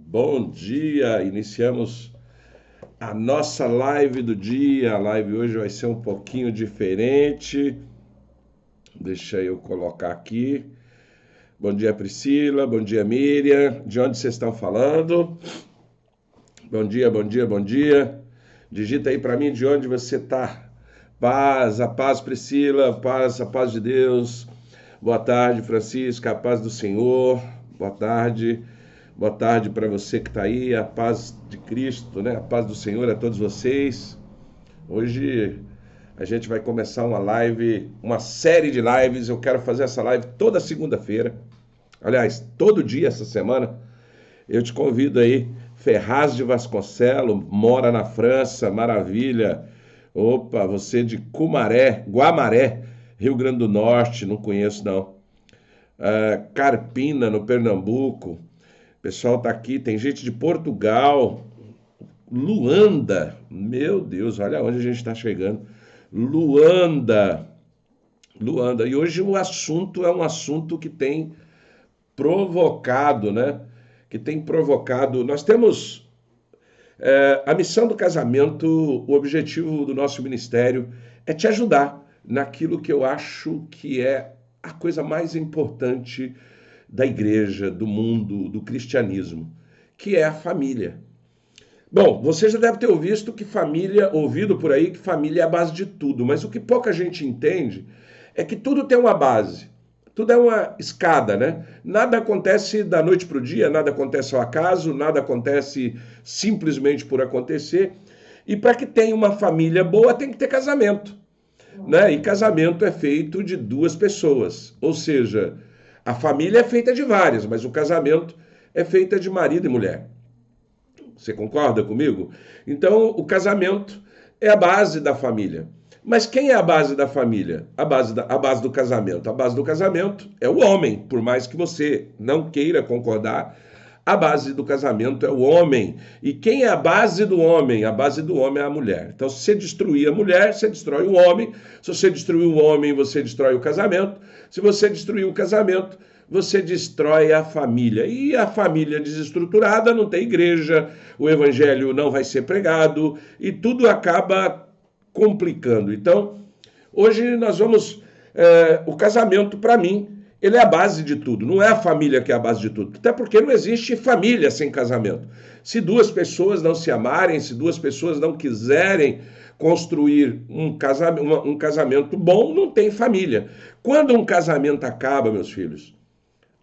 Bom dia, iniciamos a nossa live do dia. A live hoje vai ser um pouquinho diferente. Deixa eu colocar aqui. Bom dia, Priscila. Bom dia, Miriam. De onde vocês estão falando? Bom dia, bom dia, bom dia. Digita aí para mim de onde você está. Paz, a paz, Priscila. Paz, a paz de Deus. Boa tarde, Francisca. A paz do Senhor. Boa tarde. Boa tarde para você que está aí, a paz de Cristo, né? A paz do Senhor a todos vocês. Hoje a gente vai começar uma live, uma série de lives. Eu quero fazer essa live toda segunda-feira. Aliás, todo dia essa semana. Eu te convido aí, Ferraz de Vasconcelos, mora na França, maravilha. Opa, você de Cumaré, Guamaré, Rio Grande do Norte, não conheço não. Carpina, no Pernambuco. O pessoal tá aqui, tem gente de Portugal, Luanda, meu Deus, olha onde a gente está chegando. Luanda, Luanda. E hoje o assunto é um assunto que tem provocado, né? Que tem provocado. Nós temos a missão do casamento, o objetivo do nosso ministério é te ajudar naquilo que eu acho que é a coisa mais importante da igreja, do mundo, do cristianismo, que é a família. Bom, você já deve ter ouvido por aí que família é a base de tudo, mas o que pouca gente entende é que tudo tem uma base. Tudo é uma escada, né? Nada acontece da noite para o dia, nada acontece ao acaso, nada acontece simplesmente por acontecer. E para que tenha uma família boa, tem que ter casamento, né? E casamento é feito de duas pessoas, ou seja, a família é feita de várias, mas o casamento é feito de marido e mulher. Você concorda comigo? Então, o casamento é a base da família. Mas quem é a base da família? A base do casamento. A base do casamento é o homem, por mais que você não queira concordar. A base do casamento é o homem. E quem é a base do homem? A base do homem é a mulher. Então, se você destruir a mulher, você destrói o homem. Se você destruir o homem, você destrói o casamento. Se você destruir o casamento, você destrói a família. E a família desestruturada não tem igreja, o evangelho não vai ser pregado e tudo acaba complicando. Então, hoje nós vamos. O casamento, para mim, ele é a base de tudo, não é a família que é a base de tudo. Até porque não existe família sem casamento. Se duas pessoas não se amarem, se duas pessoas não quiserem construir um casamento bom, não tem família. Quando um casamento acaba, meus filhos,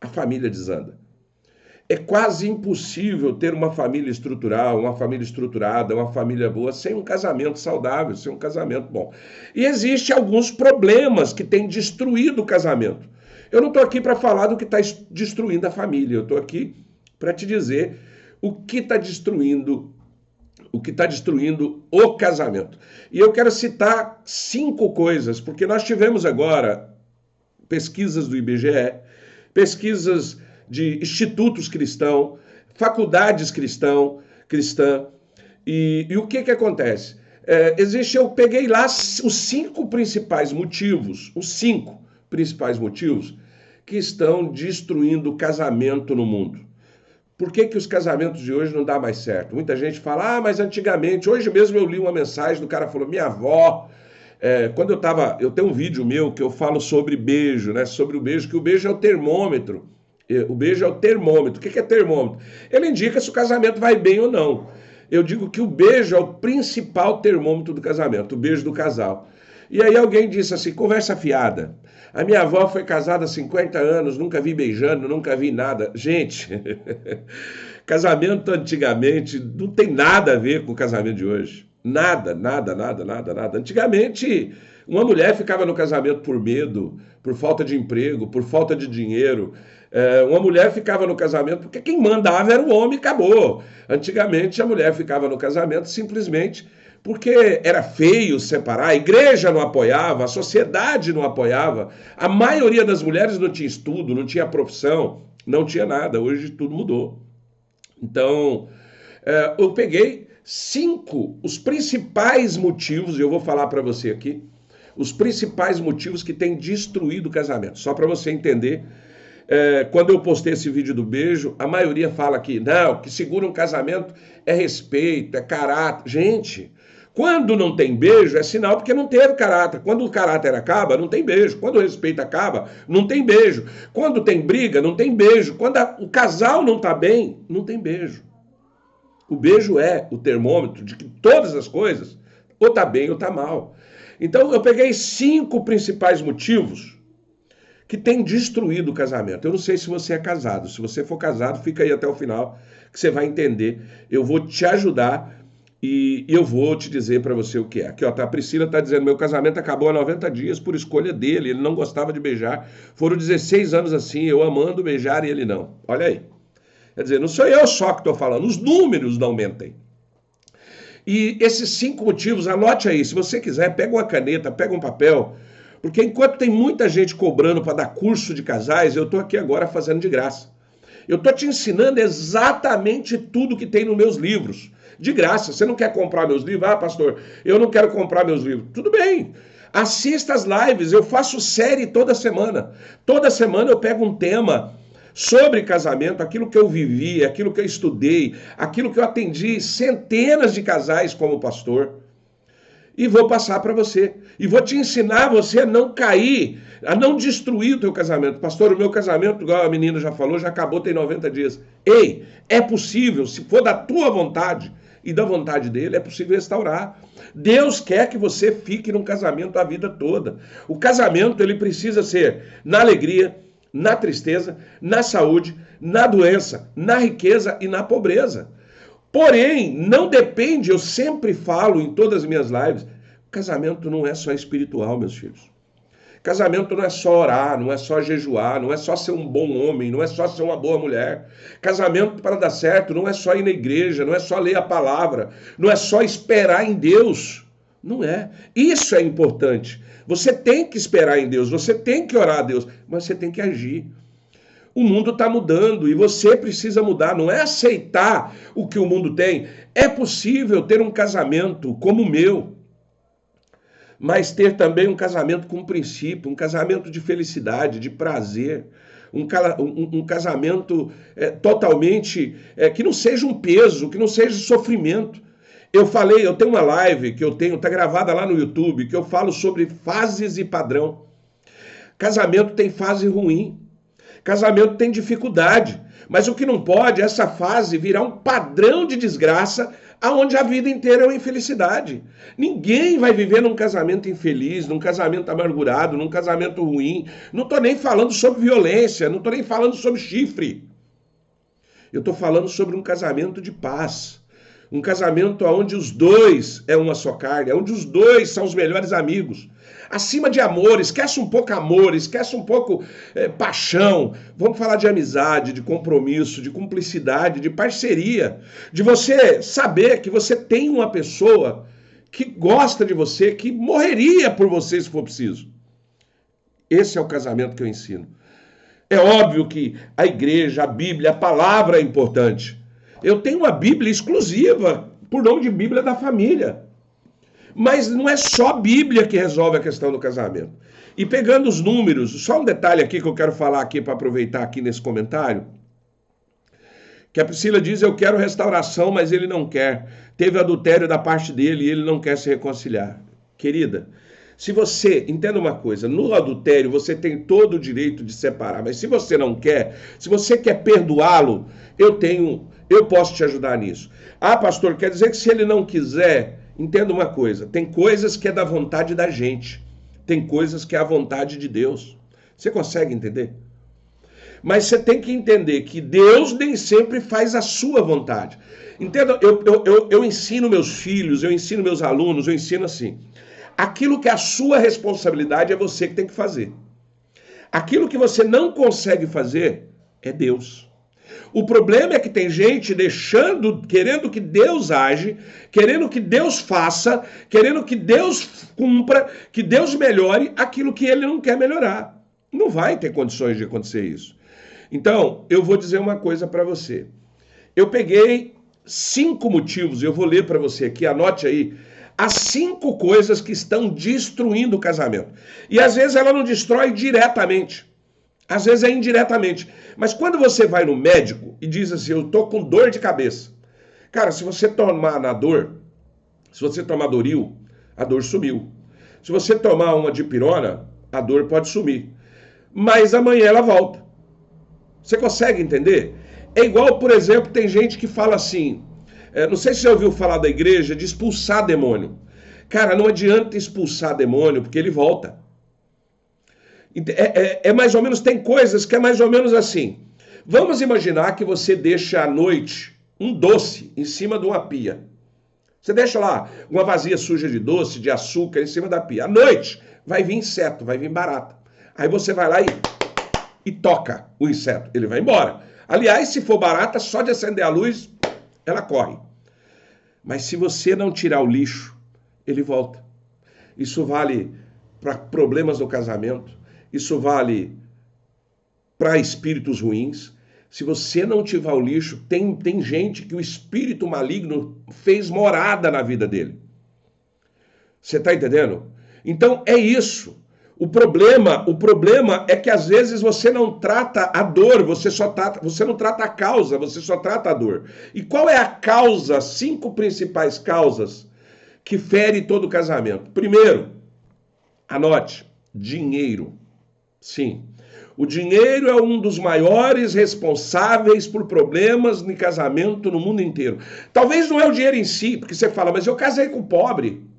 a família desanda. É quase impossível ter uma família estrutural, uma família estruturada, uma família boa, sem um casamento saudável, sem um casamento bom. E existem alguns problemas que têm destruído o casamento. Eu não estou aqui para falar do que está destruindo a família, eu estou aqui para te dizer o que está destruindo o casamento. E eu quero citar 5 coisas, porque nós tivemos agora pesquisas do IBGE, pesquisas de institutos cristãos, faculdades cristã, e o que acontece? Eu peguei lá os 5 principais motivos, que estão destruindo o casamento no mundo. Por que os casamentos de hoje não dão mais certo? Muita gente fala, mas antigamente, hoje mesmo eu li uma mensagem do cara falou, minha avó, eu tenho um vídeo meu que eu falo sobre beijo, né? Sobre o beijo, que o beijo é o termômetro. O beijo é o termômetro. O que é termômetro? Ele indica se o casamento vai bem ou não. Eu digo que o beijo é o principal termômetro do casamento, o beijo do casal. E aí alguém disse assim, conversa fiada. A minha avó foi casada há 50 anos, nunca vi beijando, nunca vi nada. Gente, casamento antigamente não tem nada a ver com o casamento de hoje. Nada, nada, nada, nada, nada. Antigamente, uma mulher ficava no casamento por medo, por falta de emprego, por falta de dinheiro. Uma mulher ficava no casamento porque quem mandava era o homem e acabou. Antigamente, a mulher ficava no casamento simplesmente porque era feio separar, a igreja não apoiava, a sociedade não apoiava, a maioria das mulheres não tinha estudo, não tinha profissão, não tinha nada. Hoje tudo mudou. Então, eu peguei 5, os principais motivos, e eu vou falar para você aqui, os principais motivos que têm destruído o casamento, só para você entender quando eu postei esse vídeo do beijo, a maioria fala que não, que segura um casamento é respeito, é caráter. Gente, quando não tem beijo é sinal porque não teve caráter. Quando o caráter acaba, não tem beijo. Quando o respeito acaba, não tem beijo. Quando tem briga, não tem beijo. Quando o casal não está bem, não tem beijo. O beijo é o termômetro de que todas as coisas ou está bem ou está mal. Então eu peguei 5 principais motivos que têm destruído o casamento. Eu não sei se você é casado. Se você for casado, fica aí até o final que você vai entender. Eu vou te ajudar e eu vou te dizer para você o que é. Aqui, ó, a Priscila está dizendo, meu casamento acabou há 90 dias por escolha dele. Ele não gostava de beijar. Foram 16 anos assim, eu amando beijar e ele não. Olha aí. Quer dizer, não sou eu só que estou falando, os números não mentem. E esses 5 motivos, anote aí. Se você quiser, pega uma caneta, pega um papel. Porque enquanto tem muita gente cobrando para dar curso de casais, eu estou aqui agora fazendo de graça. Eu estou te ensinando exatamente tudo que tem nos meus livros. De graça. Você não quer comprar meus livros? Ah, pastor, eu não quero comprar meus livros. Tudo bem. Assista as lives. Eu faço série toda semana. Toda semana eu pego um tema sobre casamento, aquilo que eu vivi, aquilo que eu estudei, aquilo que eu atendi centenas de casais como pastor. E vou passar para você. E vou te ensinar você a não cair, a não destruir o teu casamento. Pastor, o meu casamento, igual a menina já falou, já acabou, tem 90 dias. Ei, é possível, se for da tua vontade e da vontade dele, é possível restaurar. Deus quer que você fique num casamento a vida toda. O casamento, ele precisa ser na alegria, na tristeza, na saúde, na doença, na riqueza e na pobreza. Porém, não depende, eu sempre falo em todas as minhas lives, casamento não é só espiritual, meus filhos. Casamento não é só orar, não é só jejuar, não é só ser um bom homem, não é só ser uma boa mulher. Casamento, para dar certo, não é só ir na igreja, não é só ler a palavra, não é só esperar em Deus. Não é. Isso é importante. Você tem que esperar em Deus, você tem que orar a Deus, mas você tem que agir. O mundo está mudando e você precisa mudar. Não é aceitar o que o mundo tem. É possível ter um casamento como o meu, mas ter também um casamento com princípio, um casamento de felicidade, de prazer, um casamento totalmente, que não seja um peso, que não seja sofrimento. Eu falei, eu tenho uma live que está gravada lá no YouTube, que eu falo sobre fases e padrão. Casamento tem fase ruim. Casamento tem dificuldade, mas o que não pode é essa fase virar um padrão de desgraça aonde a vida inteira é uma infelicidade. Ninguém vai viver num casamento infeliz, num casamento amargurado, num casamento ruim. Não estou nem falando sobre violência, não estou nem falando sobre chifre. Eu estou falando sobre um casamento de paz. Um casamento onde os dois é uma só carne, onde os dois são os melhores amigos. Acima de amor, esquece um pouco amor, esquece um pouco paixão. Vamos falar de amizade, de compromisso, de cumplicidade, de parceria. De você saber que você tem uma pessoa que gosta de você, que morreria por você se for preciso. Esse é o casamento que eu ensino. É óbvio que a igreja, a Bíblia, a palavra é importante. Eu tenho uma Bíblia exclusiva, por nome de Bíblia da família. Mas não é só a Bíblia que resolve a questão do casamento. E pegando os números, só um detalhe aqui que eu quero falar aqui para aproveitar aqui nesse comentário, que a Priscila diz, eu quero restauração, mas ele não quer. Teve adultério da parte dele e ele não quer se reconciliar. Querida, se você, entenda uma coisa, no adultério você tem todo o direito de separar, mas se você não quer, se você quer perdoá-lo, eu posso te ajudar nisso. Ah, pastor, quer dizer que se ele não quiser, entenda uma coisa, tem coisas que é da vontade da gente, tem coisas que é a vontade de Deus. Você consegue entender? Mas você tem que entender que Deus nem sempre faz a sua vontade. Entenda, eu ensino meus filhos, eu ensino meus alunos, eu ensino assim. Aquilo que é a sua responsabilidade é você que tem que fazer. Aquilo que você não consegue fazer é Deus. O problema é que tem gente querendo que Deus age, querendo que Deus faça, querendo que Deus cumpra, que Deus melhore aquilo que ele não quer melhorar. Não vai ter condições de acontecer isso. Então, eu vou dizer uma coisa para você. Eu peguei 5 motivos, eu vou ler para você aqui, anote aí, as 5 coisas que estão destruindo o casamento. E às vezes ela não destrói diretamente. Às vezes é indiretamente. Mas quando você vai no médico e diz assim, eu tô com dor de cabeça. Cara, se você tomar na dor, se você tomar Doril, a dor sumiu. Se você tomar uma dipirona, a dor pode sumir. Mas amanhã ela volta. Você consegue entender? É igual, por exemplo, tem gente que fala assim, não sei se você já ouviu falar da igreja, de expulsar demônio. Cara, não adianta expulsar demônio, porque ele volta. É mais ou menos, tem coisas que é mais ou menos assim. Vamos imaginar que você deixa à noite um doce em cima de uma pia. Você deixa lá uma vasilha suja de doce, de açúcar em cima da pia. À noite vai vir inseto, vai vir barata. Aí você vai lá e toca o inseto, ele vai embora. Aliás, se for barata, só de acender a luz, ela corre. Mas se você não tirar o lixo, ele volta. Isso vale para problemas no casamento, isso vale para espíritos ruins. Se você não tiver o lixo, tem gente que o espírito maligno fez morada na vida dele. Você está entendendo? Então é isso. O problema é que às vezes você não trata a dor, você não trata a causa, você só trata a dor. E qual é a causa, 5 principais causas que fere todo o casamento? Primeiro, anote, dinheiro. Sim, o dinheiro é um dos maiores responsáveis por problemas no casamento no mundo inteiro. Talvez não é o dinheiro em si, porque você fala, mas eu casei com pobre.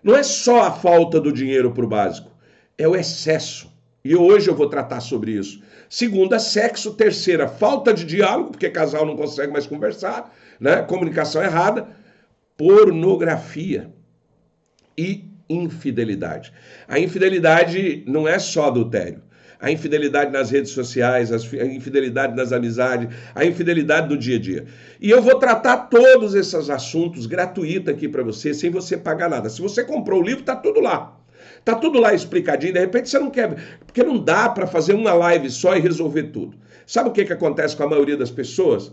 Não é só a falta do dinheiro para o básico, é o excesso. E hoje eu vou tratar sobre isso. Segunda, sexo. Terceira, falta de diálogo, porque casal não consegue mais conversar, né? Comunicação errada. Pornografia e infidelidade. A infidelidade não é só adultério. A infidelidade nas redes sociais, a infidelidade nas amizades, a infidelidade no dia a dia. E eu vou tratar todos esses assuntos gratuito aqui para você, sem você pagar nada. Se você comprou o livro, tá tudo lá. Tá tudo lá explicadinho. De repente você não quer, porque não dá para fazer uma live só e resolver tudo. Sabe o que acontece com a maioria das pessoas?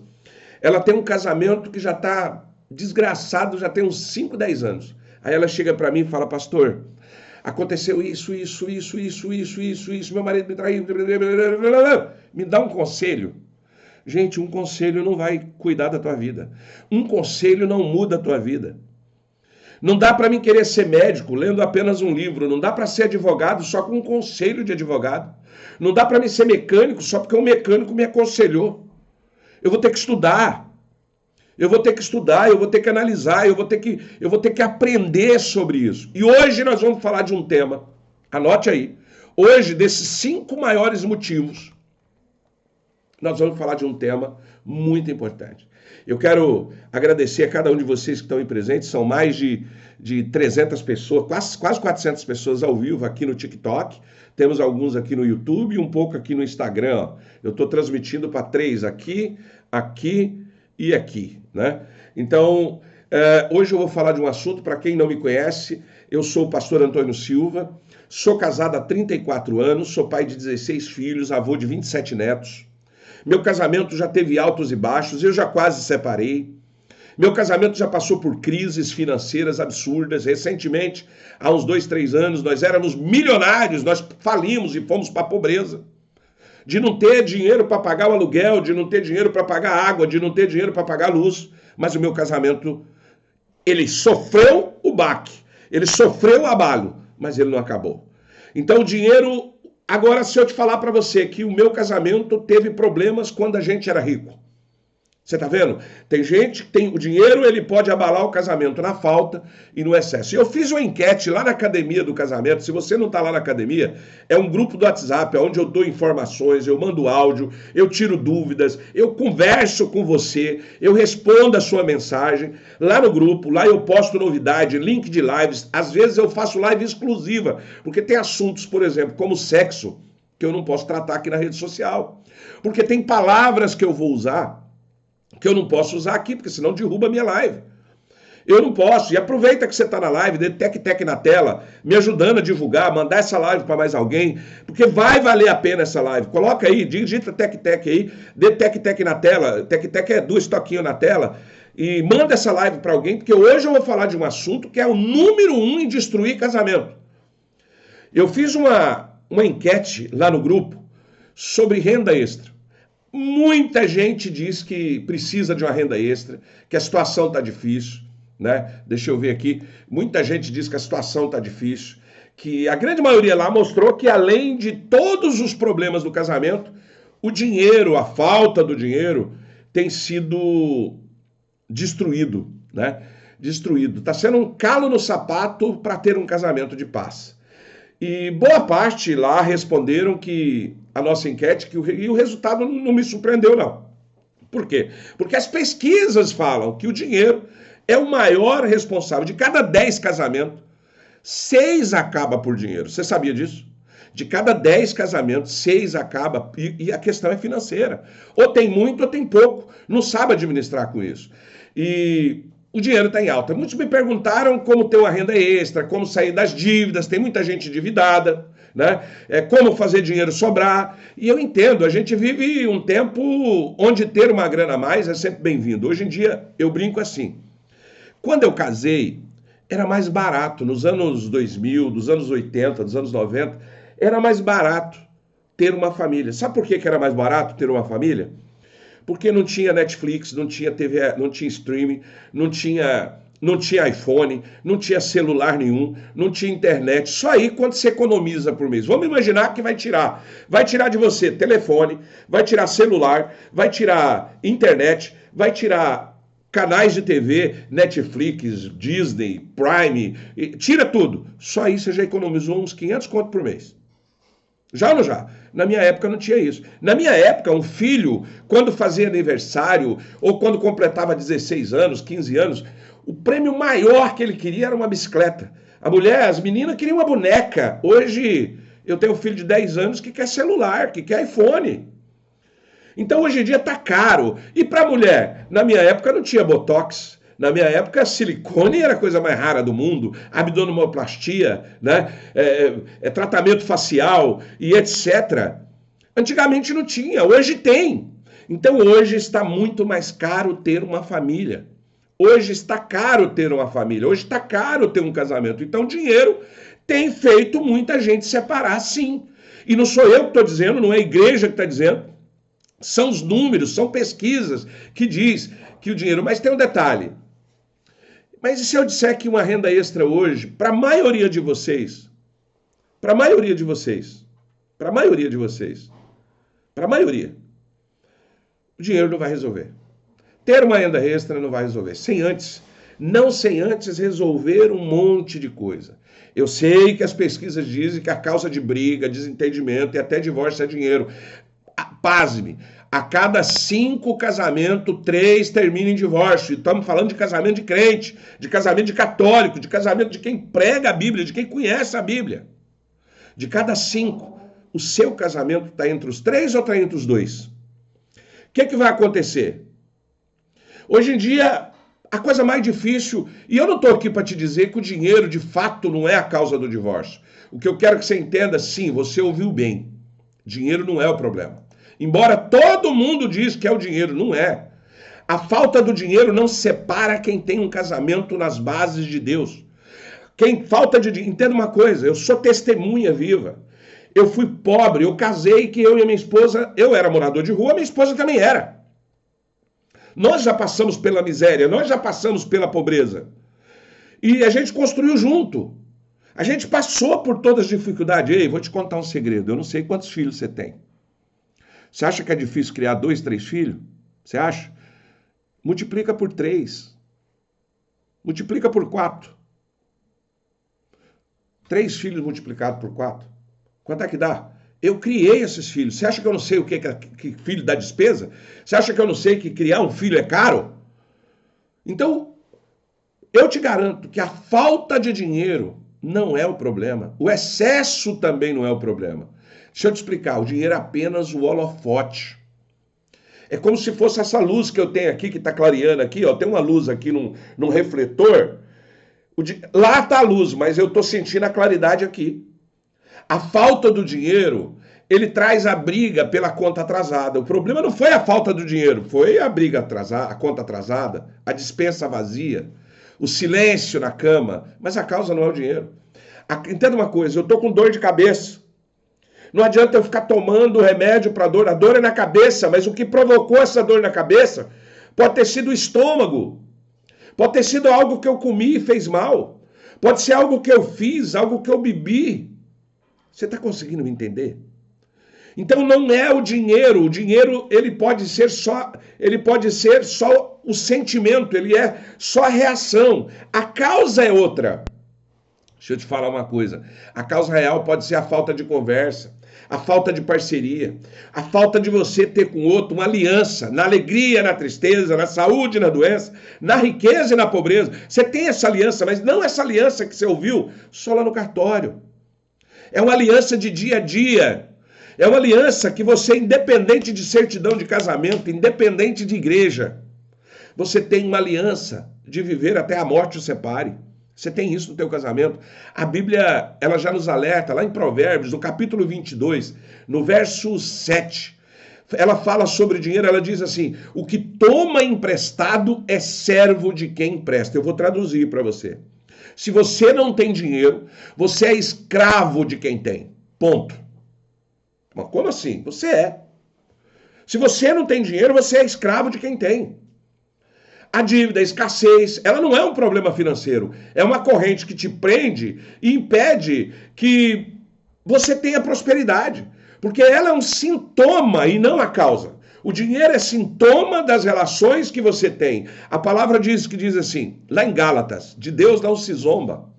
Ela tem um casamento que já tá desgraçado, já tem uns 5, 10 anos. Aí ela chega para mim e fala, pastor, aconteceu isso, meu marido me traiu, me dá um conselho. Gente, um conselho não vai cuidar da tua vida. Um conselho não muda a tua vida. Não dá para mim querer ser médico lendo apenas um livro. Não dá para ser advogado só com um conselho de advogado. Não dá para mim ser mecânico só porque um mecânico me aconselhou. Eu vou ter que estudar. Eu vou ter que estudar, eu vou ter que analisar, eu vou ter que aprender sobre isso. E hoje nós vamos falar de um tema, anote aí. Hoje, desses 5 maiores motivos, nós vamos falar de um tema muito importante. Eu quero agradecer a cada um de vocês que estão aí presentes, são mais de 300 pessoas, quase 400 pessoas ao vivo aqui no TikTok, temos alguns aqui no YouTube e um pouco aqui no Instagram. Ó. Eu estou transmitindo para 3 aqui e aqui, né? Então, hoje eu vou falar de um assunto, para quem não me conhece, eu sou o pastor Antônio Silva, sou casado há 34 anos, sou pai de 16 filhos, avô de 27 netos. Meu casamento já teve altos e baixos, eu já quase separei. Meu casamento já passou por crises financeiras absurdas. Recentemente, há uns 2, 3 anos, nós éramos milionários, nós falimos e fomos para a pobreza. De não ter dinheiro para pagar o aluguel, de não ter dinheiro para pagar água, de não ter dinheiro para pagar a luz. Mas o meu casamento, ele sofreu o baque, ele sofreu o abalo, mas ele não acabou. Então o dinheiro, agora se eu te falar para você que o meu casamento teve problemas quando a gente era rico. Você tá vendo? Tem gente que tem o dinheiro, ele pode abalar o casamento na falta e no excesso. Eu fiz uma enquete lá na Academia do Casamento. Se você não tá lá na academia, é um grupo do WhatsApp onde eu dou informações, eu mando áudio, eu tiro dúvidas, eu converso com você, eu respondo a sua mensagem lá no grupo. Lá eu posto novidade, link de lives. Às vezes eu faço live exclusiva, porque tem assuntos, por exemplo, como sexo, que eu não posso tratar aqui na rede social. Porque tem palavras que eu vou usar que eu não posso usar aqui, porque senão derruba a minha live. Eu não posso. E aproveita que você está na live, dê tec-tec na tela, me ajudando a divulgar, mandar essa live para mais alguém, porque vai valer a pena essa live. Coloca aí, digita tec-tec aí, dê tec-tec na tela, tec-tec é 2 toquinhos na tela, e manda essa live para alguém, porque hoje eu vou falar de um assunto que é o número 1 em destruir casamento. Eu fiz uma enquete lá no grupo, sobre renda extra. Muita gente diz que precisa de uma renda extra, que a situação está difícil, né? Deixa eu ver aqui. Muita gente diz que a situação está difícil, que a grande maioria lá mostrou que além de todos os problemas do casamento, o dinheiro, a falta do dinheiro, tem sido destruído, né? Destruído. Está sendo um calo no sapato para ter um casamento de paz. E boa parte lá responderam que a nossa enquete, e o resultado não me surpreendeu, não. Por quê? Porque as pesquisas falam que o dinheiro é o maior responsável. De cada 10 casamentos, 6 acaba por dinheiro. Você sabia disso? De cada 10 casamentos, 6 acaba, e a questão é financeira. Ou tem muito ou tem pouco. Não sabe administrar com isso. E o dinheiro está em alta. Muitos me perguntaram como ter uma renda extra, como sair das dívidas, tem muita gente endividada, né? Como fazer dinheiro sobrar. E eu entendo, a gente vive um tempo onde ter uma grana a mais é sempre bem-vindo. Hoje em dia, eu brinco assim. Quando eu casei, era mais barato. Nos anos 2000, dos anos 80, dos anos 90, era mais barato ter uma família. Sabe por que era mais barato ter uma família? Porque não tinha Netflix, não tinha TV, não tinha streaming, não tinha iPhone, não tinha celular nenhum, não tinha internet. Só aí quanto você economiza por mês. Vamos imaginar que vai tirar. Vai tirar de você telefone, vai tirar celular, vai tirar internet, vai tirar canais de TV, Netflix, Disney, Prime, tira tudo. Só aí você já economizou uns 500 conto por mês. Já ou não já? Na minha época não tinha isso. Na minha época, um filho, quando fazia aniversário, ou quando completava 16 anos, 15 anos, o prêmio maior que ele queria era uma bicicleta. As meninas queriam uma boneca. Hoje, eu tenho um filho de 10 anos que quer celular, que quer iPhone. Então, hoje em dia tá caro. E para a mulher? Na minha época não tinha Botox. Na minha época, silicone era a coisa mais rara do mundo, abdominoplastia, né? Tratamento facial e etc. Antigamente não tinha, hoje tem. Então hoje está muito mais caro ter uma família. Hoje está caro ter uma família, hoje está caro ter um casamento. Então o dinheiro tem feito muita gente separar, sim. E não sou eu que estou dizendo, não é a igreja que está dizendo. São os números, são pesquisas que diz que o dinheiro... Mas tem um detalhe. Mas e se eu disser que uma renda extra hoje, para a maioria de vocês, o dinheiro não vai resolver. Ter uma renda extra não vai resolver. Sem antes resolver um monte de coisa. Eu sei que as pesquisas dizem que a causa de briga, desentendimento e até divórcio é dinheiro. Pasme, a cada 5 casamentos, 3 terminam em divórcio. E estamos falando de casamento de crente, de casamento de católico, de casamento de quem prega a Bíblia, de quem conhece a Bíblia. De cada 5, o seu casamento está entre os 3 ou está entre os 2? O que vai acontecer? Hoje em dia, a coisa mais difícil, e eu não estou aqui para te dizer que o dinheiro de fato não é a causa do divórcio. O que eu quero que você entenda, sim, você ouviu bem. Dinheiro não é o problema. Embora todo mundo diz que é o dinheiro, não é. A falta do dinheiro não separa quem tem um casamento nas bases de Deus. Quem falta de dinheiro... Entenda uma coisa, eu sou testemunha viva. Eu fui pobre, eu casei que eu e a minha esposa... Eu era morador de rua, minha esposa também era. Nós já passamos pela miséria, nós já passamos pela pobreza. E a gente construiu junto. A gente passou por todas as dificuldades. Ei, vou te contar um segredo. Eu não sei quantos filhos você tem. Você acha que é difícil criar 2, 3 filhos? Você acha? Multiplica por 3. Multiplica por 4. 3 filhos multiplicados por 4. Quanto é que dá? Eu criei esses filhos. Você acha que eu não sei o que filho dá despesa? Você acha que eu não sei que criar um filho é caro? Então, eu te garanto que a falta de dinheiro não é o problema. O excesso também não é o problema. Deixa eu te explicar. O dinheiro é apenas o holofote. É como se fosse essa luz que eu tenho aqui, que está clareando aqui. Ó, tem uma luz aqui num refletor. Lá está a luz, mas eu estou sentindo a claridade aqui. A falta do dinheiro, ele traz a briga pela conta atrasada. O problema não foi a falta do dinheiro, foi a briga atrasada, a conta atrasada, a despensa vazia, o silêncio na cama. Mas a causa não é o dinheiro. Entenda uma coisa, eu estou com dor de cabeça. Não adianta eu ficar tomando remédio para dor. A dor é na cabeça, mas o que provocou essa dor na cabeça pode ter sido o estômago. Pode ter sido algo que eu comi e fez mal. Pode ser algo que eu fiz, algo que eu bebi. Você está conseguindo me entender? Então não é o dinheiro ele pode ser só o sentimento, ele é só a reação. A causa é outra. Deixa eu te falar uma coisa. A causa real pode ser a falta de conversa, a falta de parceria, a falta de você ter com o outro uma aliança, na alegria, na tristeza, na saúde, na doença, na riqueza e na pobreza. Você tem essa aliança, mas não essa aliança que você ouviu só lá no cartório. É uma aliança de dia a dia. É uma aliança que você, independente de certidão de casamento, independente de igreja, você tem uma aliança de viver até a morte o separe. Você tem isso no teu casamento. A Bíblia, ela já nos alerta, lá em Provérbios, no capítulo 22, no verso 7, ela fala sobre dinheiro, ela diz assim, o que toma emprestado é servo de quem empresta. Eu vou traduzir para você. Se você não tem dinheiro, você é escravo de quem tem. Ponto. Mas como assim? Você é. Se você não tem dinheiro, você é escravo de quem tem. A dívida, a escassez, ela não é um problema financeiro. É uma corrente que te prende e impede que você tenha prosperidade. Porque ela é um sintoma e não a causa. O dinheiro é sintoma das relações que você tem. A palavra diz assim, lá em Gálatas, de Deus não se zomba.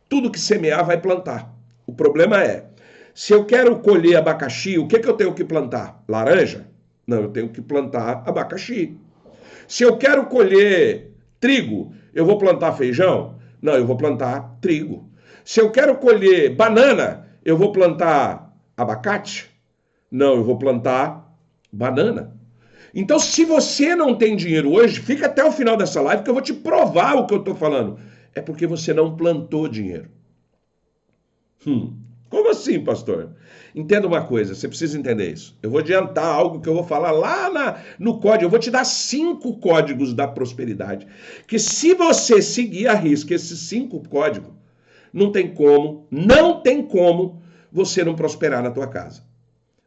Tudo que semear vai plantar. O problema é, se eu quero colher abacaxi, o que eu tenho que plantar? Laranja? Não, eu tenho que plantar abacaxi. Se eu quero colher trigo, eu vou plantar feijão? Não, eu vou plantar trigo. Se eu quero colher banana, eu vou plantar abacate? Não, eu vou plantar banana. Então, se você não tem dinheiro hoje, fica até o final dessa live que eu vou te provar o que eu estou falando. É porque você não plantou dinheiro. Como assim, pastor? Entenda uma coisa, você precisa entender isso. Eu vou adiantar algo que eu vou falar lá no código. Eu vou te dar 5 códigos da prosperidade. Que se você seguir à risca esses 5 códigos, não tem como você não prosperar na tua casa.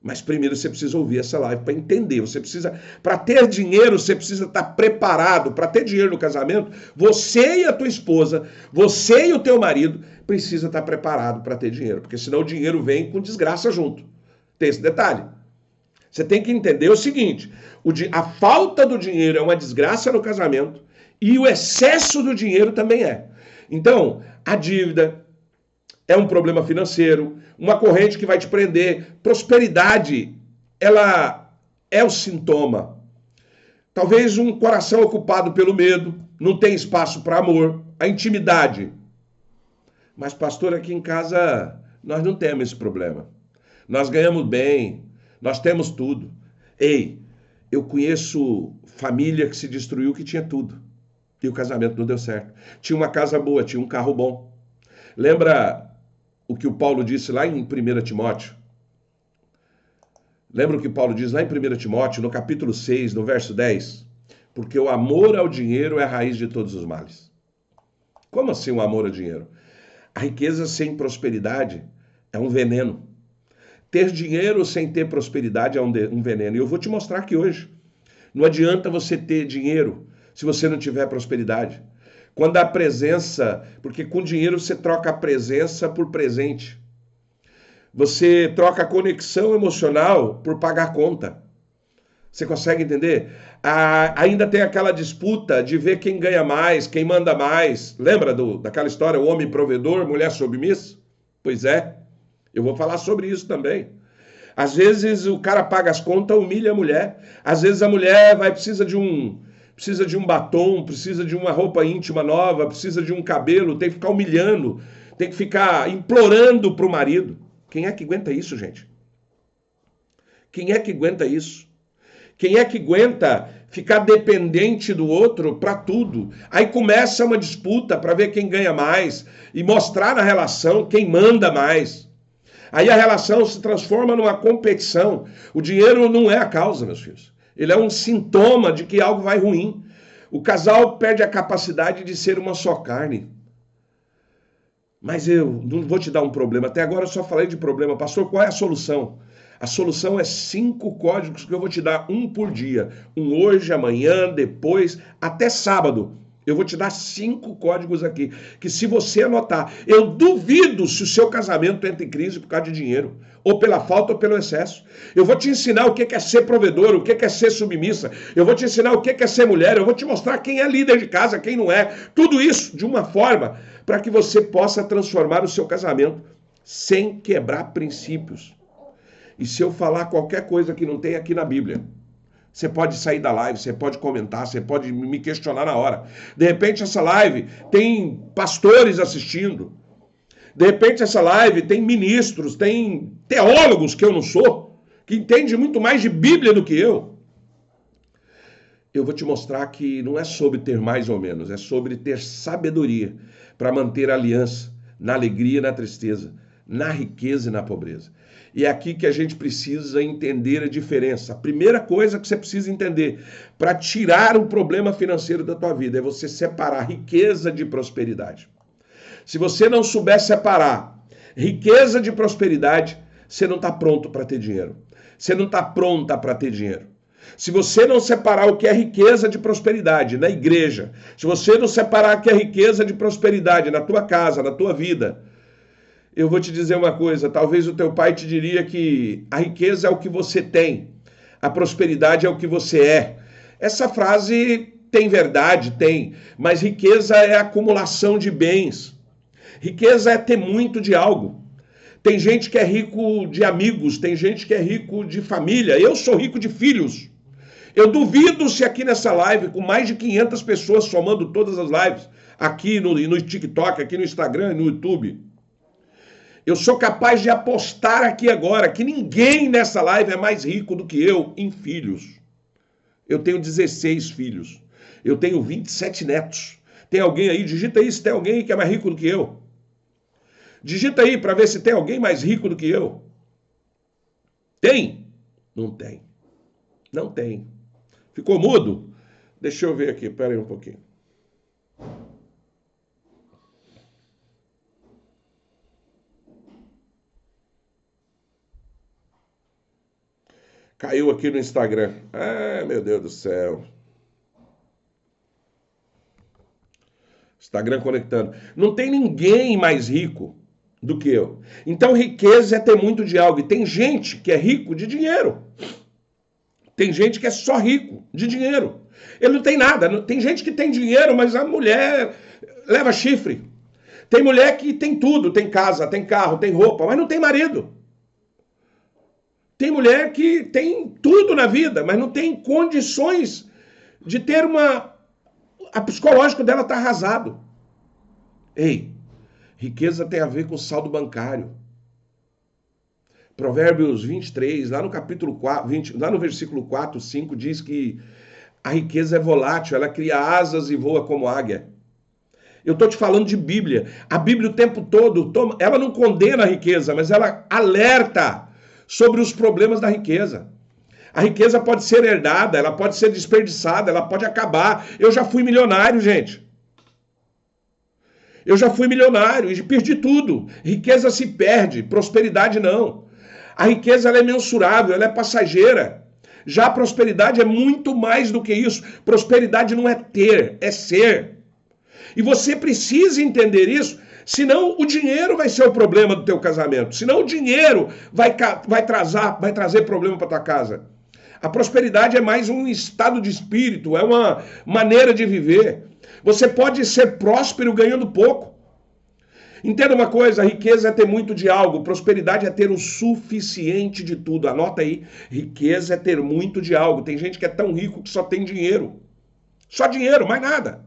Mas primeiro você precisa ouvir essa live para entender. Para ter dinheiro, você precisa estar preparado. Para ter dinheiro no casamento, você e a tua esposa, você e o teu marido, precisa estar preparado para ter dinheiro. Porque senão o dinheiro vem com desgraça junto. Tem esse detalhe. Você tem que entender o seguinte, a falta do dinheiro é uma desgraça no casamento e o excesso do dinheiro também é. Então, a dívida é um problema financeiro, uma corrente que vai te prender. Prosperidade, ela é o sintoma. Talvez um coração ocupado pelo medo, não tem espaço para amor, a intimidade. Mas, pastor, aqui em casa nós não temos esse problema. Nós ganhamos bem, nós temos tudo. Ei, eu conheço família que se destruiu que tinha tudo. E o casamento não deu certo. Tinha uma casa boa, tinha um carro bom. Lembra o que o Paulo disse lá em 1 Timóteo? Lembra o que Paulo diz lá em 1 Timóteo, no capítulo 6, no verso 10? Porque o amor ao dinheiro é a raiz de todos os males. Como assim o amor ao dinheiro? A riqueza sem prosperidade é um veneno. Ter dinheiro sem ter prosperidade é um veneno. E eu vou te mostrar aqui hoje. Não adianta você ter dinheiro se você não tiver prosperidade. Quando a presença, porque com dinheiro você troca a presença por presente. Você troca a conexão emocional por pagar conta. Você consegue entender? Ainda tem aquela disputa de ver quem ganha mais, quem manda mais. Lembra daquela história, o homem provedor, mulher submissa? Pois é, eu vou falar sobre isso também. Às vezes o cara paga as contas, humilha a mulher. Às vezes a mulher precisa de um batom, precisa de uma roupa íntima nova, precisa de um cabelo, tem que ficar humilhando, tem que ficar implorando para o marido. Quem é que aguenta isso, gente? Quem é que aguenta isso? Quem é que aguenta ficar dependente do outro para tudo? Aí começa uma disputa para ver quem ganha mais e mostrar na relação quem manda mais. Aí a relação se transforma numa competição. O dinheiro não é a causa, meus filhos. Ele é um sintoma de que algo vai ruim. O casal perde a capacidade de ser uma só carne. Mas eu não vou te dar um problema. Até agora eu só falei de problema. Pastor, qual é a solução? A solução é 5 códigos que eu vou te dar, um por dia. Um hoje, amanhã, depois, até sábado. Eu vou te dar 5 códigos aqui, que se você anotar, eu duvido se o seu casamento entra em crise por causa de dinheiro, ou pela falta ou pelo excesso. Eu vou te ensinar o que é ser provedor, o que é ser submissa. Eu vou te ensinar o que é ser mulher, eu vou te mostrar quem é líder de casa, quem não é. Tudo isso de uma forma para que você possa transformar o seu casamento sem quebrar princípios. E se eu falar qualquer coisa que não tem aqui na Bíblia, você pode sair da live, você pode comentar, você pode me questionar na hora. De repente essa live tem pastores assistindo. De repente essa live tem ministros, tem teólogos que eu não sou, que entendem muito mais de Bíblia do que eu. Eu vou te mostrar que não é sobre ter mais ou menos, é sobre ter sabedoria para manter a aliança na alegria e na tristeza, na riqueza e na pobreza. E é aqui que a gente precisa entender a diferença. A primeira coisa que você precisa entender para tirar o problema financeiro da tua vida é você separar riqueza de prosperidade. Se você não souber separar riqueza de prosperidade, você não está pronto para ter dinheiro. Você não está pronta para ter dinheiro. Se você não separar o que é riqueza de prosperidade na igreja, se você não separar o que é riqueza de prosperidade na tua casa, na tua vida, eu vou te dizer uma coisa, talvez o teu pai te diria que a riqueza é o que você tem, a prosperidade é o que você é. Essa frase tem verdade, tem, mas riqueza é acumulação de bens. Riqueza é ter muito de algo. Tem gente que é rico de amigos, tem gente que é rico de família. Eu sou rico de filhos. Eu duvido se aqui nessa live, com mais de 500 pessoas somando todas as lives, aqui no TikTok, aqui no Instagram e no YouTube, eu sou capaz de apostar aqui agora que ninguém nessa live é mais rico do que eu em filhos. Eu tenho 16 filhos. Eu tenho 27 netos. Tem alguém aí? Digita aí se tem alguém que é mais rico do que eu. Digita aí para ver se tem alguém mais rico do que eu. Tem? Não tem. Não tem. Ficou mudo? Deixa eu ver aqui, pera aí um pouquinho. Caiu aqui no Instagram. Ah, meu Deus do céu. Instagram conectando. Não tem ninguém mais rico do que eu. Então, riqueza é ter muito de algo. E tem gente que é rico de dinheiro. Tem gente que é só rico de dinheiro. Ele não tem nada. Tem gente que tem dinheiro, mas a mulher leva chifre. Tem mulher que tem tudo. Tem casa, tem carro, tem roupa, mas não tem marido. Tem mulher que tem tudo na vida, mas não tem condições de ter uma... A psicológico dela está arrasado. Ei, riqueza tem a ver com saldo bancário. Provérbios 23, lá no capítulo 4, 20, lá no versículo 4, 5, diz que a riqueza é volátil, ela cria asas e voa como águia. Eu estou te falando de Bíblia. A Bíblia o tempo todo, ela não condena a riqueza, mas ela alerta sobre os problemas da riqueza. A riqueza pode ser herdada, ela pode ser desperdiçada, ela pode acabar. Eu já fui milionário, gente. Eu já fui milionário e perdi tudo. Riqueza se perde, prosperidade não. A riqueza ela é mensurável, ela é passageira. Já a prosperidade é muito mais do que isso. Prosperidade não é ter, é ser. E você precisa entender isso, senão o dinheiro vai ser o problema do teu casamento. Senão o dinheiro vai trazer problema para tua casa. A prosperidade é mais um estado de espírito, é uma maneira de viver. Você pode ser próspero ganhando pouco. Entenda uma coisa, a riqueza é ter muito de algo, prosperidade é ter o suficiente de tudo. Anota aí, riqueza é ter muito de algo. Tem gente que é tão rico que só tem dinheiro. Só dinheiro, mais nada.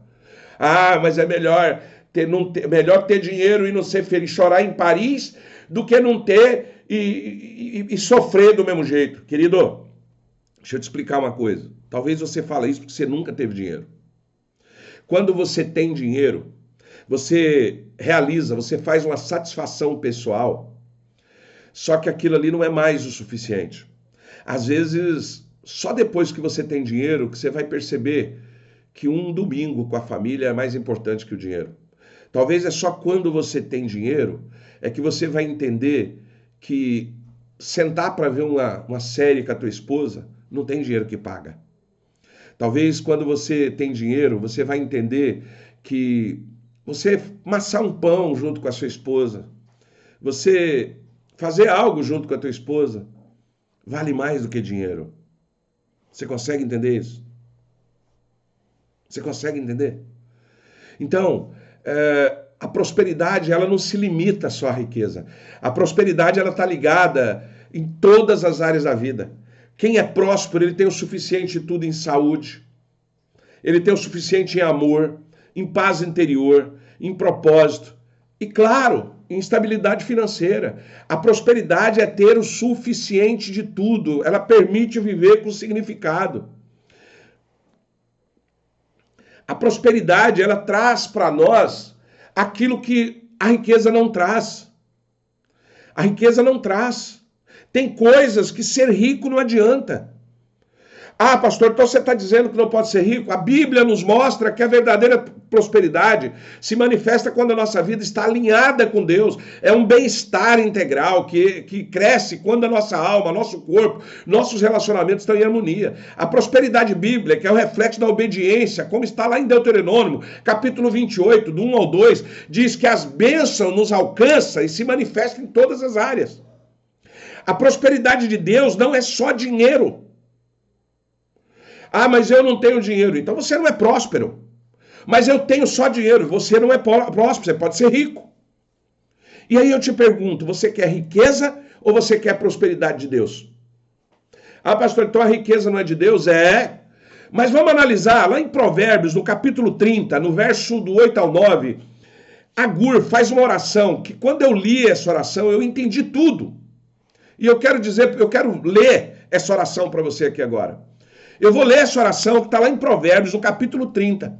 Ah, mas é melhor ter dinheiro e não ser feliz, chorar em Paris, do que não ter e sofrer do mesmo jeito. Querido, deixa eu te explicar uma coisa. Talvez você fale isso porque você nunca teve dinheiro. Quando você tem dinheiro, você realiza, você faz uma satisfação pessoal, só que aquilo ali não é mais o suficiente. Às vezes, só depois que você tem dinheiro que você vai perceber que um domingo com a família é mais importante que o dinheiro. Talvez é só quando você tem dinheiro é que você vai entender que sentar para ver uma série com a tua esposa não tem dinheiro que paga. Talvez quando você tem dinheiro, você vai entender que você amassar um pão junto com a sua esposa, você fazer algo junto com a tua esposa, vale mais do que dinheiro. Você consegue entender isso? Você consegue entender? Então, a prosperidade, ela não se limita só à riqueza. A prosperidade, ela está ligada em todas as áreas da vida. Quem é próspero, ele tem o suficiente de tudo em saúde, ele tem o suficiente em amor, em paz interior, em propósito e, claro, em estabilidade financeira. A prosperidade é ter o suficiente de tudo, ela permite viver com significado. A prosperidade, ela traz para nós aquilo que a riqueza não traz. A riqueza não traz. Tem coisas que ser rico não adianta. Ah, pastor, então você está dizendo que não pode ser rico? A Bíblia nos mostra que a verdadeira prosperidade se manifesta quando a nossa vida está alinhada com Deus. É um bem-estar integral que cresce quando a nossa alma, nosso corpo, nossos relacionamentos estão em harmonia. A prosperidade bíblica é o reflexo da obediência, como está lá em Deuteronômio, capítulo 28, do 1 ao 2, diz que as bênçãos nos alcançam e se manifestam em todas as áreas. A prosperidade de Deus não é só dinheiro. Ah, mas eu não tenho dinheiro. Então você não é próspero. Mas eu tenho só dinheiro. Você não é próspero. Você pode ser rico. E aí eu te pergunto, você quer riqueza ou você quer prosperidade de Deus? Ah, pastor, então a riqueza não é de Deus? É. Mas vamos analisar lá em Provérbios, no capítulo 30, no verso do 8 ao 9. Agur faz uma oração que quando eu li essa oração eu entendi tudo. E eu quero ler essa oração para você aqui agora. Eu vou ler essa oração que está lá em Provérbios, no capítulo 30,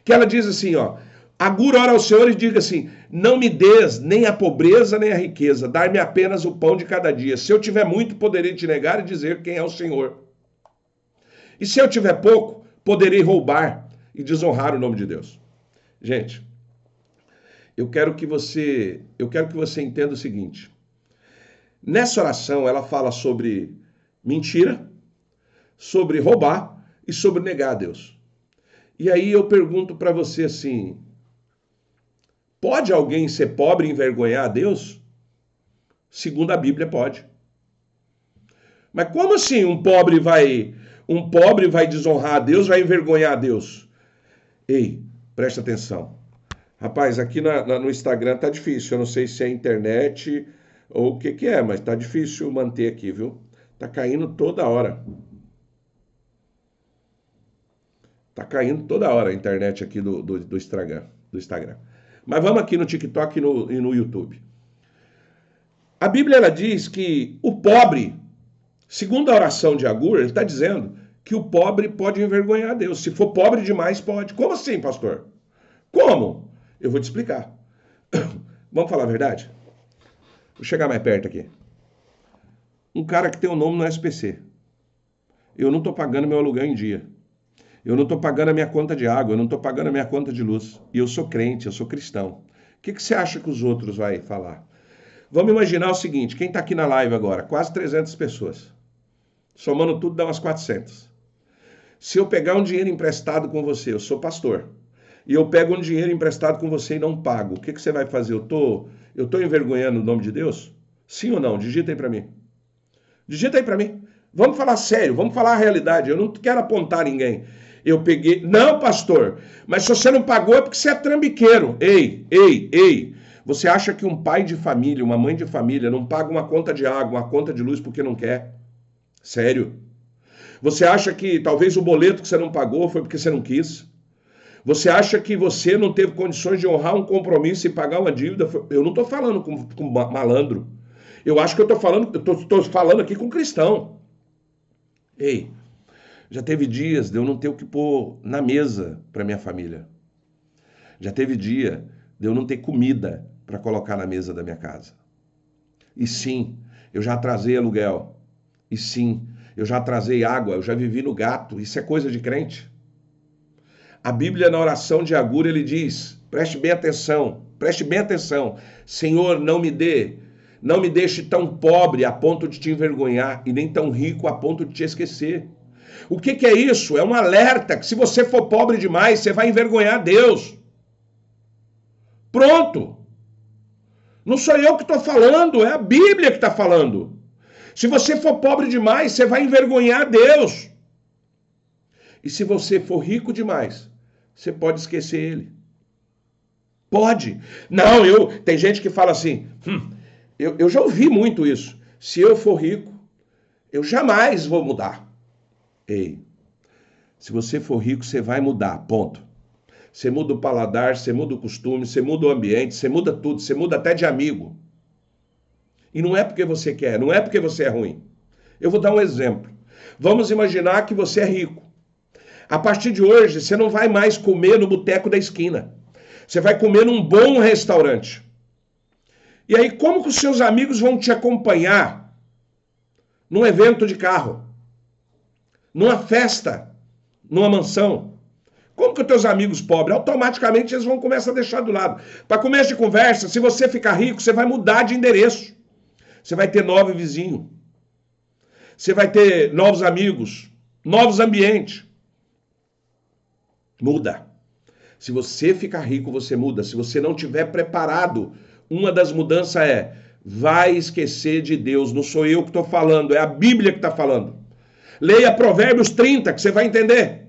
que ela diz assim, ó, Agur ora ao Senhor e diga assim, não me des nem a pobreza nem a riqueza, dar-me apenas o pão de cada dia. Se eu tiver muito, poderei te negar e dizer quem é o Senhor. E se eu tiver pouco, poderei roubar e desonrar o nome de Deus. Gente, eu quero que você entenda o seguinte. Nessa oração, ela fala sobre mentira, sobre roubar e sobre negar a Deus. E aí eu pergunto para você assim, pode alguém ser pobre e envergonhar a Deus? Segundo a Bíblia, pode. Mas como assim um pobre vai desonrar a Deus, vai envergonhar a Deus? Ei, presta atenção. Rapaz, aqui no Instagram tá difícil, eu não sei se é internet ou o que é, mas tá difícil manter aqui, viu? Tá caindo toda hora. Tá caindo toda hora a internet aqui do Instagram. Mas vamos aqui no TikTok e no YouTube. A Bíblia ela diz que o pobre, segundo a oração de Agur, ele está dizendo que o pobre pode envergonhar a Deus. Se for pobre demais, pode. Como assim, pastor? Como? Eu vou te explicar. Vamos falar a verdade? Vou chegar mais perto aqui. Um cara que tem um nome no SPC. Eu não estou pagando meu aluguel em dia. Eu não estou pagando a minha conta de água, eu não estou pagando a minha conta de luz. E eu sou crente, eu sou cristão. O que você acha que os outros vão falar? Vamos imaginar o seguinte, quem está aqui na live agora? Quase 300 pessoas. Somando tudo dá umas 400. Se eu pegar um dinheiro emprestado com você, eu sou pastor, e eu pego um dinheiro emprestado com você e não pago, o que você vai fazer? Eu tô envergonhando o nome de Deus? Sim ou não? Digita aí para mim. Digita aí para mim. Vamos falar sério, vamos falar a realidade. Eu não quero apontar ninguém. Eu peguei... Não, pastor, mas se você não pagou é porque você é trambiqueiro. Ei. Você acha que um pai de família, uma mãe de família não paga uma conta de água, uma conta de luz porque não quer? Sério? Você acha que talvez o boleto que você não pagou foi porque você não quis? Você acha que você não teve condições de honrar um compromisso e pagar uma dívida? Eu não estou falando com malandro. Eu acho que eu estou falando aqui com cristão. Ei, já teve dias de eu não ter o que pôr na mesa para minha família. Já teve dia de eu não ter comida para colocar na mesa da minha casa. E sim, eu já atrasei aluguel. E sim, eu já atrasei água, eu já vivi no gato. Isso é coisa de crente. A Bíblia, na oração de Agur, ele diz, Preste bem atenção, preste bem atenção. Senhor, não me deixe tão pobre a ponto de te envergonhar e nem tão rico a ponto de te esquecer. O que é isso? É um alerta que se você for pobre demais, você vai envergonhar Deus. Pronto. Não sou eu que estou falando, é a Bíblia que está falando. Se você for pobre demais, você vai envergonhar Deus. E se você for rico demais, você pode esquecer Ele. Pode. Não, tem gente que fala assim, eu já ouvi muito isso. Se eu for rico, eu jamais vou mudar. Ei, se você for rico, você vai mudar, ponto. Você muda o paladar, você muda o costume, você muda o ambiente, você muda tudo, você muda até de amigo. E não é porque você quer, não é porque você é ruim. Eu vou dar um exemplo. Vamos imaginar que você é rico. A partir de hoje, você não vai mais comer no boteco da esquina. Você vai comer num bom restaurante. E aí, como que os seus amigos vão te acompanhar num evento de carro? Numa festa, numa mansão? Como que os teus amigos pobres, automaticamente eles vão começar a deixar do lado. Para começo de conversa, se você ficar rico, você vai mudar de endereço. Você vai ter novo vizinho. Você vai ter novos amigos, novos ambientes. Muda. Se você ficar rico, você muda. Se você não tiver preparado, uma das mudanças vai esquecer de Deus. Não sou eu que estou falando, é a Bíblia que está falando. Leia Provérbios 30, que você vai entender.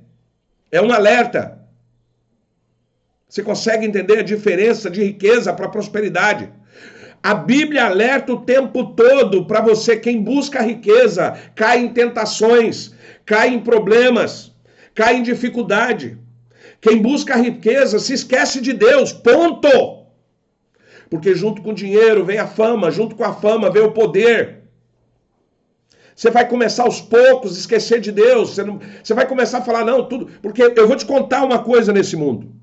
É um alerta. Você consegue entender a diferença de riqueza para prosperidade. A Bíblia alerta o tempo todo para você, quem busca a riqueza, cai em tentações, cai em problemas, cai em dificuldade. Quem busca a riqueza se esquece de Deus, ponto. Porque junto com o dinheiro vem a fama, junto com a fama vem o poder. Você vai começar aos poucos a esquecer de Deus, você vai começar a falar, não, tudo. Porque eu vou te contar uma coisa nesse mundo.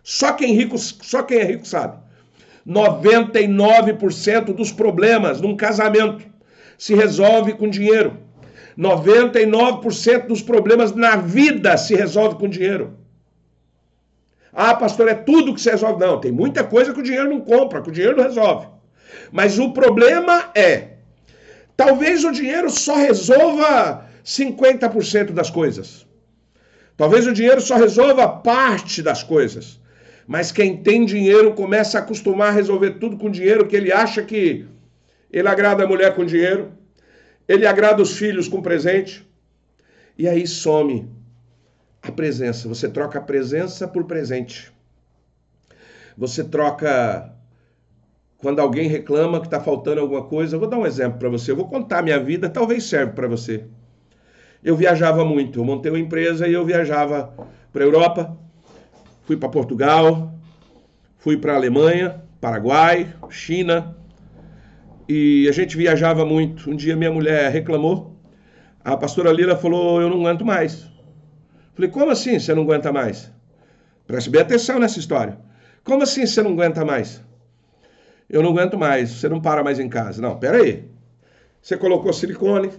Só quem é rico sabe. 99% dos problemas num casamento se resolve com dinheiro. 99% dos problemas na vida se resolve com dinheiro. Ah, pastor, é tudo que se resolve. Não, tem muita coisa que o dinheiro não compra, que o dinheiro não resolve. Mas o problema talvez o dinheiro só resolva 50% das coisas. Talvez o dinheiro só resolva parte das coisas. Mas quem tem dinheiro começa a acostumar a resolver tudo com dinheiro, que ele acha que ele agrada a mulher com dinheiro, ele agrada os filhos com presente, e aí some a presença. Você troca a presença por presente. Você troca... Quando alguém reclama que está faltando alguma coisa, eu vou dar um exemplo para você, eu vou contar a minha vida, talvez serve para você. Eu viajava muito, eu montei uma empresa e eu viajava para a Europa, fui para Portugal, fui para a Alemanha, Paraguai, China, e a gente viajava muito. Um dia minha mulher reclamou, a pastora Lila falou, eu não aguento mais. Falei, como assim você não aguenta mais? Preste bem atenção nessa história. Como assim você não aguenta mais? Eu não aguento mais, você não para mais em casa. Não, peraí. Você colocou silicone,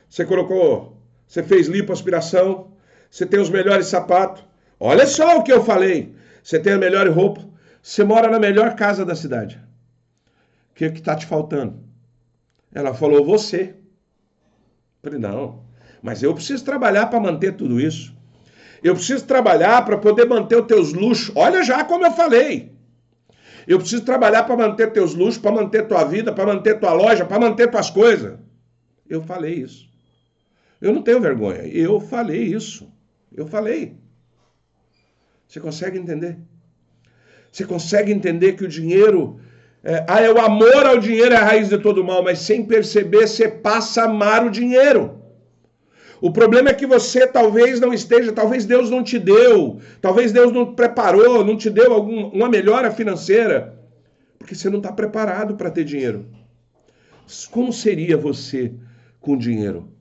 você fez lipoaspiração, você tem os melhores sapatos. Olha só o que eu falei. Você tem a melhor roupa, você mora na melhor casa da cidade. O que está te faltando? Ela falou, você. Eu falei, não, mas eu preciso trabalhar para manter tudo isso. Eu preciso trabalhar para poder manter os teus luxos. Olha já como eu falei. Eu preciso trabalhar para manter teus luxos, para manter tua vida, para manter tua loja, para manter tuas coisas. Eu falei isso. Eu não tenho vergonha. Eu falei isso. Eu falei. Você consegue entender? Você consegue entender que o dinheiro... o amor ao dinheiro é a raiz de todo mal, mas sem perceber você passa a amar o dinheiro. O problema é que você talvez não esteja, talvez Deus não te deu, talvez Deus não preparou, não te deu uma melhora financeira, porque você não está preparado para ter dinheiro. Como seria você com dinheiro?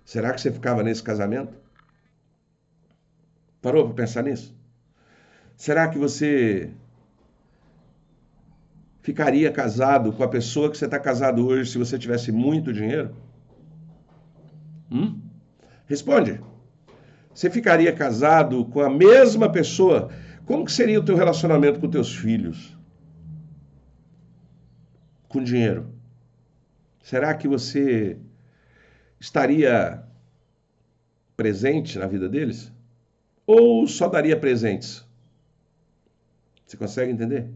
Será que você ficava nesse casamento? Parou para pensar nisso? Será que você ficaria casado com a pessoa que você está casado hoje se você tivesse muito dinheiro? Responde. Você ficaria casado com a mesma pessoa, Como que seria o teu relacionamento com teus filhos? Com dinheiro? Será que você estaria presente na vida deles? Ou só daria presentes? Você consegue entender?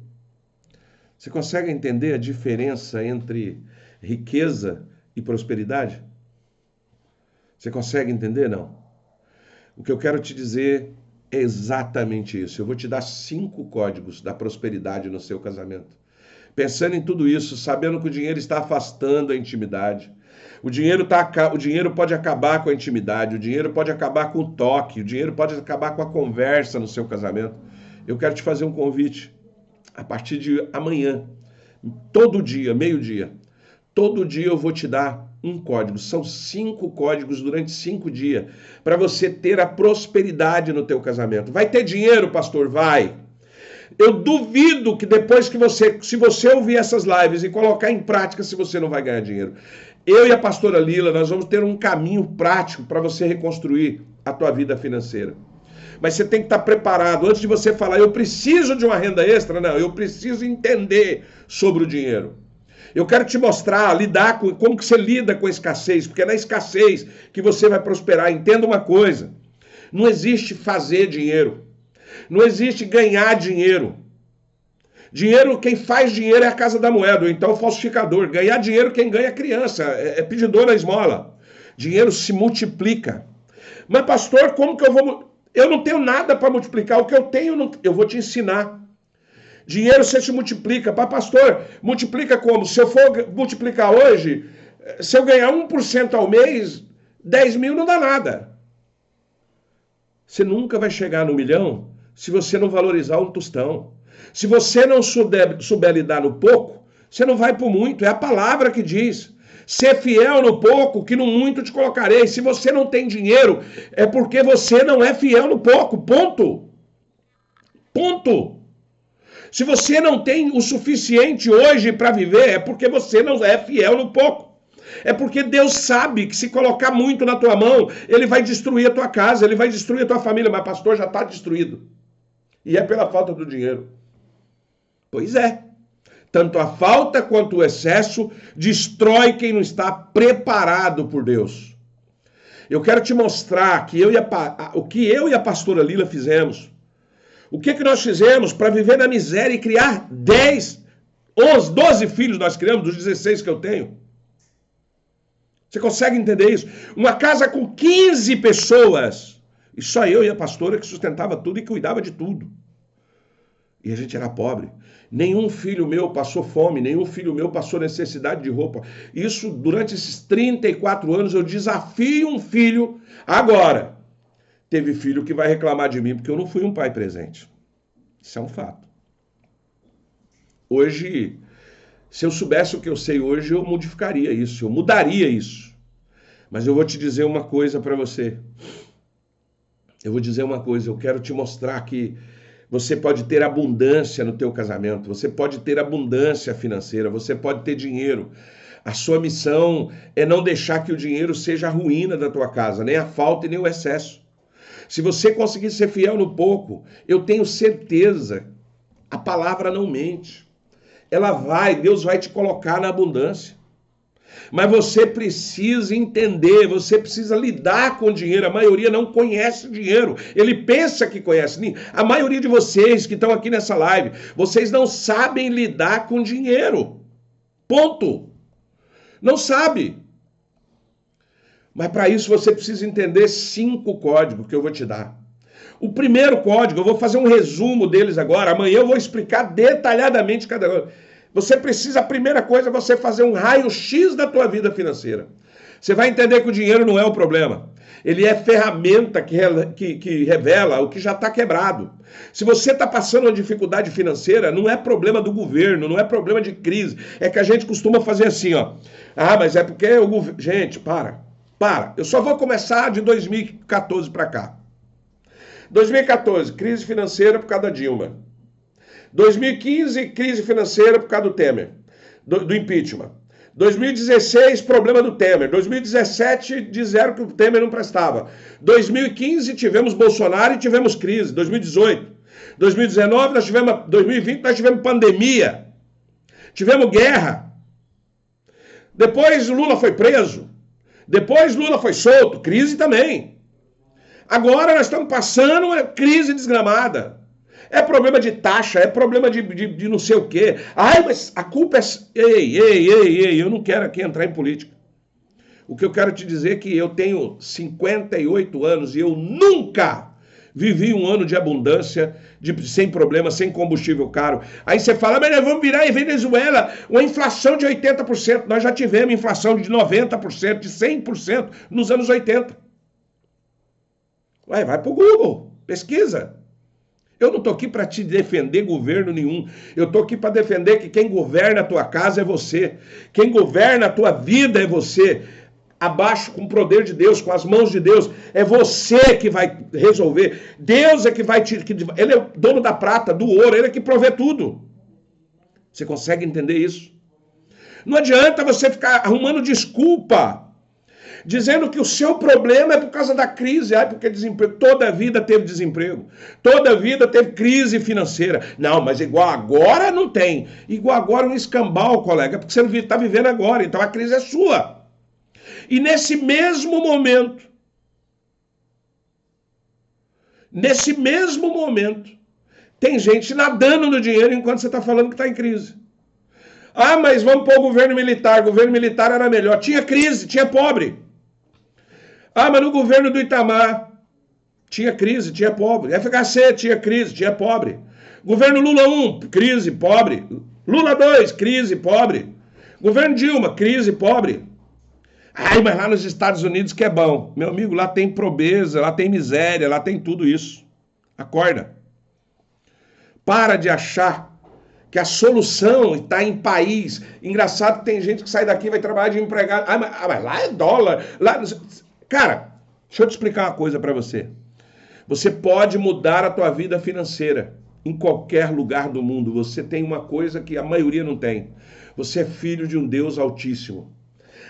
Você consegue entender a diferença entre riqueza e prosperidade? Você consegue entender? Não. O que eu quero te dizer é exatamente isso. Eu vou te dar 5 códigos da prosperidade no seu casamento. Pensando em tudo isso, sabendo que o dinheiro está afastando a intimidade. O dinheiro pode acabar com a intimidade, o dinheiro pode acabar com o toque, o dinheiro pode acabar com a conversa no seu casamento. Eu quero te fazer um convite. A partir de amanhã, todo dia, meio-dia, todo dia eu vou te dar um código. São 5 códigos durante 5 dias para você ter a prosperidade no teu casamento. Vai ter dinheiro, pastor? Vai. Eu duvido que depois que se você ouvir essas lives e colocar em prática, se você não vai ganhar dinheiro. Eu e a pastora Lila, nós vamos ter um caminho prático para você reconstruir a tua vida financeira. Mas você tem que estar preparado. Antes de você falar, eu preciso de uma renda extra, não, eu preciso entender sobre o dinheiro. Eu quero te mostrar, como que você lida com a escassez, porque é na escassez que você vai prosperar. Entenda uma coisa, não existe fazer dinheiro. Não existe ganhar dinheiro. Dinheiro, quem faz dinheiro é a Casa da Moeda, ou então o falsificador. Ganhar dinheiro, quem ganha é criança, é pedidor na esmola. Dinheiro se multiplica. Mas pastor, como que eu vou... Eu não tenho nada para multiplicar, o que eu tenho, eu vou te ensinar. Dinheiro você se multiplica. Pastor, multiplica como? Se eu for multiplicar hoje, se eu ganhar 1% ao mês, 10 mil não dá nada. Você nunca vai chegar no 1 milhão se você não valorizar um tostão. Se você não souber lidar no pouco, você não vai por muito. É a palavra que diz. Ser fiel no pouco, que no muito te colocarei. Se você não tem dinheiro, é porque você não é fiel no pouco. Ponto. Ponto. Se você não tem o suficiente hoje para viver, é porque você não é fiel no pouco. É porque Deus sabe que se colocar muito na tua mão, Ele vai destruir a tua casa, Ele vai destruir a tua família. Mas pastor, já está destruído. E é pela falta do dinheiro. Pois é. Tanto a falta quanto o excesso destrói quem não está preparado por Deus. Eu quero te mostrar que o que eu e a pastora Lila fizemos. O que nós fizemos para viver na miséria e criar 12 filhos nós criamos, dos 16 que eu tenho. Você consegue entender isso? Uma casa com 15 pessoas. E só eu e a pastora que sustentava tudo e cuidava de tudo. E a gente era pobre. Nenhum filho meu passou fome, nenhum filho meu passou necessidade de roupa. Isso, durante esses 34 anos, eu desafio um filho. Agora, teve filho que vai reclamar de mim porque eu não fui um pai presente. Isso é um fato. Hoje, se eu soubesse o que eu sei hoje, eu modificaria isso, eu mudaria isso. Mas eu vou te dizer uma coisa para você. Eu quero te mostrar que você pode ter abundância no teu casamento, você pode ter abundância financeira, você pode ter dinheiro. A sua missão é não deixar que o dinheiro seja a ruína da tua casa, nem a falta e nem o excesso. Se você conseguir ser fiel no pouco, eu tenho certeza, a palavra não mente. Deus vai te colocar na abundância. Mas você precisa entender, você precisa lidar com o dinheiro. A maioria não conhece o dinheiro. Ele pensa que conhece. A maioria de vocês que estão aqui nessa live, vocês não sabem lidar com dinheiro. Ponto. Não sabe. Mas para isso você precisa entender 5 códigos que eu vou te dar. O primeiro código, eu vou fazer um resumo deles agora. Amanhã eu vou explicar detalhadamente cada um. Você precisa, a primeira coisa, você fazer um raio-x da tua vida financeira. Você vai entender que o dinheiro não é o problema. Ele é ferramenta que revela o que já está quebrado. Se você está passando uma dificuldade financeira, não é problema do governo, não é problema de crise. É que a gente costuma fazer assim, ó. Ah, mas é porque o governo... Gente, para. Eu só vou começar de 2014 para cá. 2014, crise financeira por causa da Dilma. 2015, crise financeira por causa do Temer, do impeachment. 2016, problema do Temer. 2017, disseram que o Temer não prestava. 2015, tivemos Bolsonaro e tivemos crise. 2018. 2019 nós tivemos, 2020 nós tivemos pandemia, tivemos guerra. Depois Lula foi preso, depois Lula foi solto, crise também. Agora nós estamos passando uma crise desgramada. É problema de taxa, é problema de não sei o quê. Ai, mas a culpa é... Ei, eu não quero aqui entrar em política. O que eu quero te dizer é que eu tenho 58 anos e eu nunca vivi um ano de abundância, sem problema, sem combustível caro. Aí você fala, mas nós vamos virar em Venezuela, uma inflação de 80%. Nós já tivemos inflação de 90%, de 100% nos anos 80. Vai pro Google, pesquisa. Eu não estou aqui para te defender governo nenhum. Eu estou aqui para defender que quem governa a tua casa é você. Quem governa a tua vida é você. Abaixo, com o poder de Deus, com as mãos de Deus. É você que vai resolver. Deus é que vai te... Ele é o dono da prata, do ouro. Ele é que provê tudo. Você consegue entender isso? Não adianta você ficar arrumando desculpa, dizendo que o seu problema é por causa da crise. Porque desemprego. Toda a vida teve desemprego. Toda a vida teve crise financeira. Não, mas igual agora não tem. Igual agora um escambau, colega, porque você não está vivendo agora. Então a crise é sua. E nesse mesmo momento, tem gente nadando no dinheiro enquanto você está falando que está em crise. Ah, mas vamos pôr o governo militar. O governo militar era melhor. Tinha crise, tinha pobre. Ah, mas no governo do Itamar tinha crise, tinha pobre. FHC tinha crise, tinha pobre. Governo Lula 1, crise, pobre. Lula 2, crise, pobre. Governo Dilma, crise, pobre. Ai, mas lá nos Estados Unidos que é bom. Meu amigo, lá tem pobreza, lá tem miséria, lá tem tudo isso. Acorda. Para de achar que a solução está em país. Engraçado que tem gente que sai daqui e vai trabalhar de empregado. Ah, mas lá é dólar. Lá... Cara, deixa eu te explicar uma coisa para você. Você pode mudar a tua vida financeira em qualquer lugar do mundo. Você tem uma coisa que a maioria não tem. Você é filho de um Deus Altíssimo.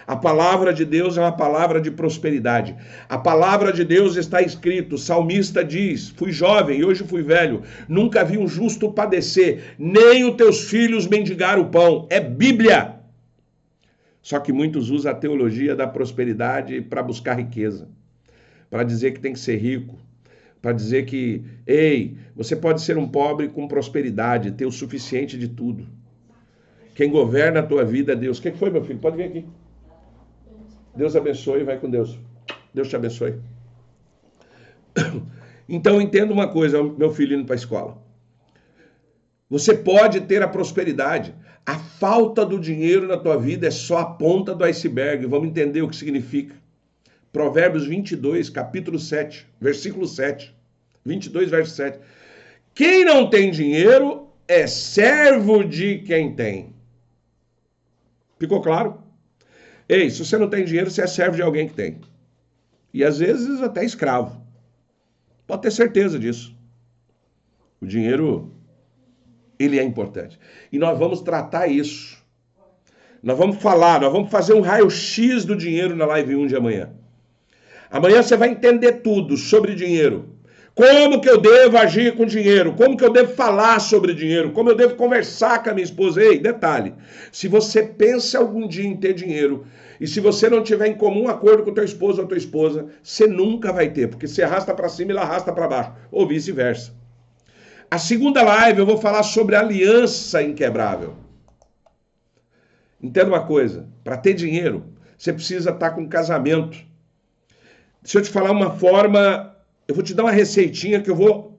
A palavra de Deus é uma palavra de prosperidade. A palavra de Deus está escrito, o salmista diz, fui jovem e hoje fui velho, nunca vi um justo padecer, nem os teus filhos mendigar o pão. É Bíblia. Só que muitos usam a teologia da prosperidade para buscar riqueza, para dizer que tem que ser rico, para dizer que, ei, você pode ser um pobre com prosperidade, ter o suficiente de tudo. Quem governa a tua vida é Deus. O que foi, meu filho? Pode vir aqui. Deus abençoe, vai com Deus. Deus te abençoe. Então entenda uma coisa, meu filho indo para a escola. Você pode ter a prosperidade. A falta do dinheiro na tua vida é só a ponta do iceberg. Vamos entender o que significa. Provérbios 22, capítulo 7, versículo 7. 22, verso 7. Quem não tem dinheiro é servo de quem tem. Ficou claro? Ei, se você não tem dinheiro, você é servo de alguém que tem. E às vezes até escravo. Pode ter certeza disso. O dinheiro, ele é importante. E nós vamos tratar isso. Nós vamos falar, nós vamos fazer um raio-x do dinheiro na live 1 de amanhã. Amanhã você vai entender tudo sobre dinheiro. Como que eu devo agir com dinheiro? Como que eu devo falar sobre dinheiro? Como eu devo conversar com a minha esposa? Ei, detalhe, se você pensa algum dia em ter dinheiro e se você não tiver em comum acordo com o teu esposo ou a tua esposa, você nunca vai ter, porque você arrasta para cima e ela arrasta para baixo, ou vice-versa. A segunda live eu vou falar sobre aliança inquebrável. Entenda uma coisa, para ter dinheiro, você precisa estar com casamento. Deixa eu te falar uma forma... Eu vou te dar uma receitinha que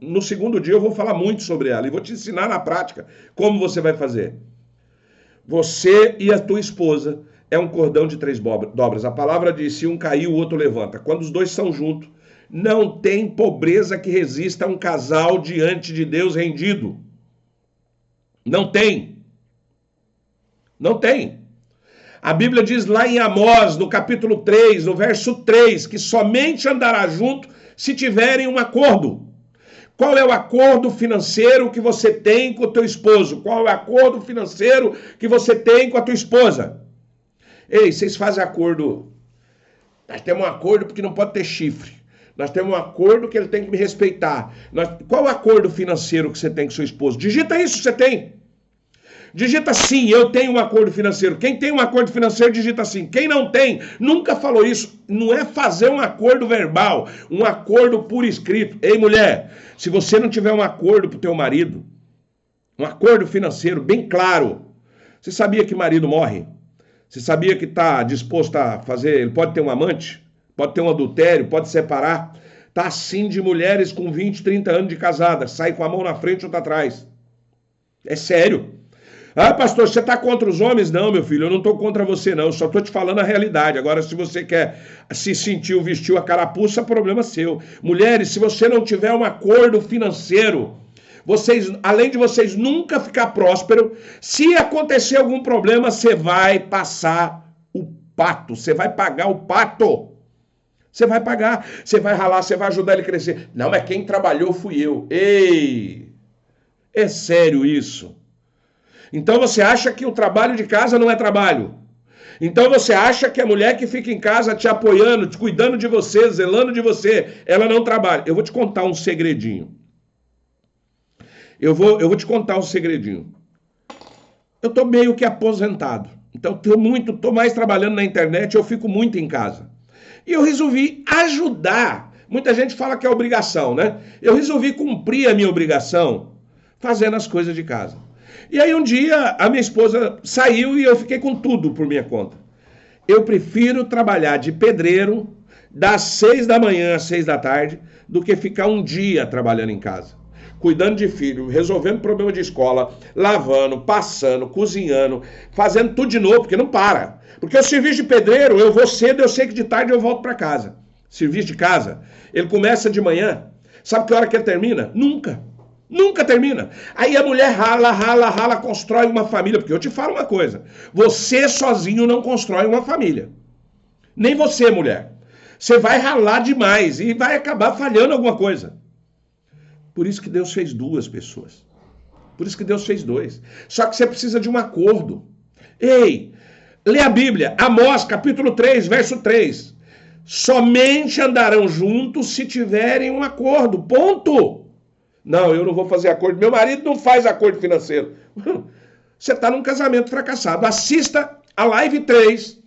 no segundo dia eu vou falar muito sobre ela e vou te ensinar na prática como você vai fazer. Você e a tua esposa é um cordão de 3 dobras. A palavra diz, se um cair, o outro levanta. Quando os dois são juntos, não tem pobreza que resista a um casal diante de Deus rendido. Não tem. Não tem. A Bíblia diz lá em Amós, no capítulo 3, no verso 3, que somente andará junto se tiverem um acordo. Qual é o acordo financeiro que você tem com o teu esposo? Qual é o acordo financeiro que você tem com a tua esposa? Ei, vocês fazem acordo. Nós temos um acordo porque não pode ter chifre. Nós temos um acordo que ele tem que me respeitar. Qual o acordo financeiro que você tem com seu esposo? Digita isso, você tem. Digita sim, eu tenho um acordo financeiro. Quem tem um acordo financeiro, digita sim. Quem não tem, nunca falou isso. Não é fazer um acordo verbal, um acordo por escrito. Ei, mulher, se você não tiver um acordo pro teu marido, um acordo financeiro bem claro, você sabia que marido morre? Você sabia que está disposto a fazer, ele pode ter um amante? Pode ter um adultério, pode separar. Tá assim de mulheres com 20, 30 anos de casada. Sai com a mão na frente ou outra atrás. É sério. Ah, pastor, você está contra os homens? Não, meu filho, eu não estou contra você, não. Eu só estou te falando a realidade. Agora, se você quer se sentir, vestiu a carapuça, problema seu. Mulheres, se você não tiver um acordo financeiro, vocês, além de vocês nunca ficar próspero, se acontecer algum problema, você vai passar o pato. Você vai pagar o pato. Você vai pagar, você vai ralar, você vai ajudar ele a crescer. Não, mas quem trabalhou fui eu. Ei, é sério isso? Então você acha que o trabalho de casa não é trabalho? Então você acha que a mulher que fica em casa te apoiando, te cuidando de você, zelando de você, ela não trabalha? Eu vou te contar um segredinho. Eu vou te contar um segredinho. Eu tô meio que aposentado. Então tô mais trabalhando na internet, eu fico muito em casa. E eu resolvi ajudar. Muita gente fala que é obrigação, né? Eu resolvi cumprir a minha obrigação fazendo as coisas de casa. E aí um dia a minha esposa saiu e eu fiquei com tudo por minha conta. Eu prefiro trabalhar de pedreiro das 6 da manhã às 6 da tarde do que ficar um dia trabalhando em casa. Cuidando de filho, resolvendo problema de escola, lavando, passando, cozinhando, fazendo tudo de novo, porque não para. Porque o serviço de pedreiro, eu vou cedo, eu sei que de tarde eu volto para casa. Serviço de casa, ele começa de manhã, sabe que hora que ele termina? Nunca. Nunca termina. Aí a mulher rala, constrói uma família. Porque eu te falo uma coisa, você sozinho não constrói uma família. Nem você, mulher. Você vai ralar demais e vai acabar falhando alguma coisa. Por isso que Deus fez duas pessoas. Por isso que Deus fez dois. Só que você precisa de um acordo. Ei, lê a Bíblia, Amós, capítulo 3, verso 3. Somente andarão juntos se tiverem um acordo. Ponto. Não, eu não vou fazer acordo. Meu marido não faz acordo financeiro. Você está num casamento fracassado. Assista a live 3,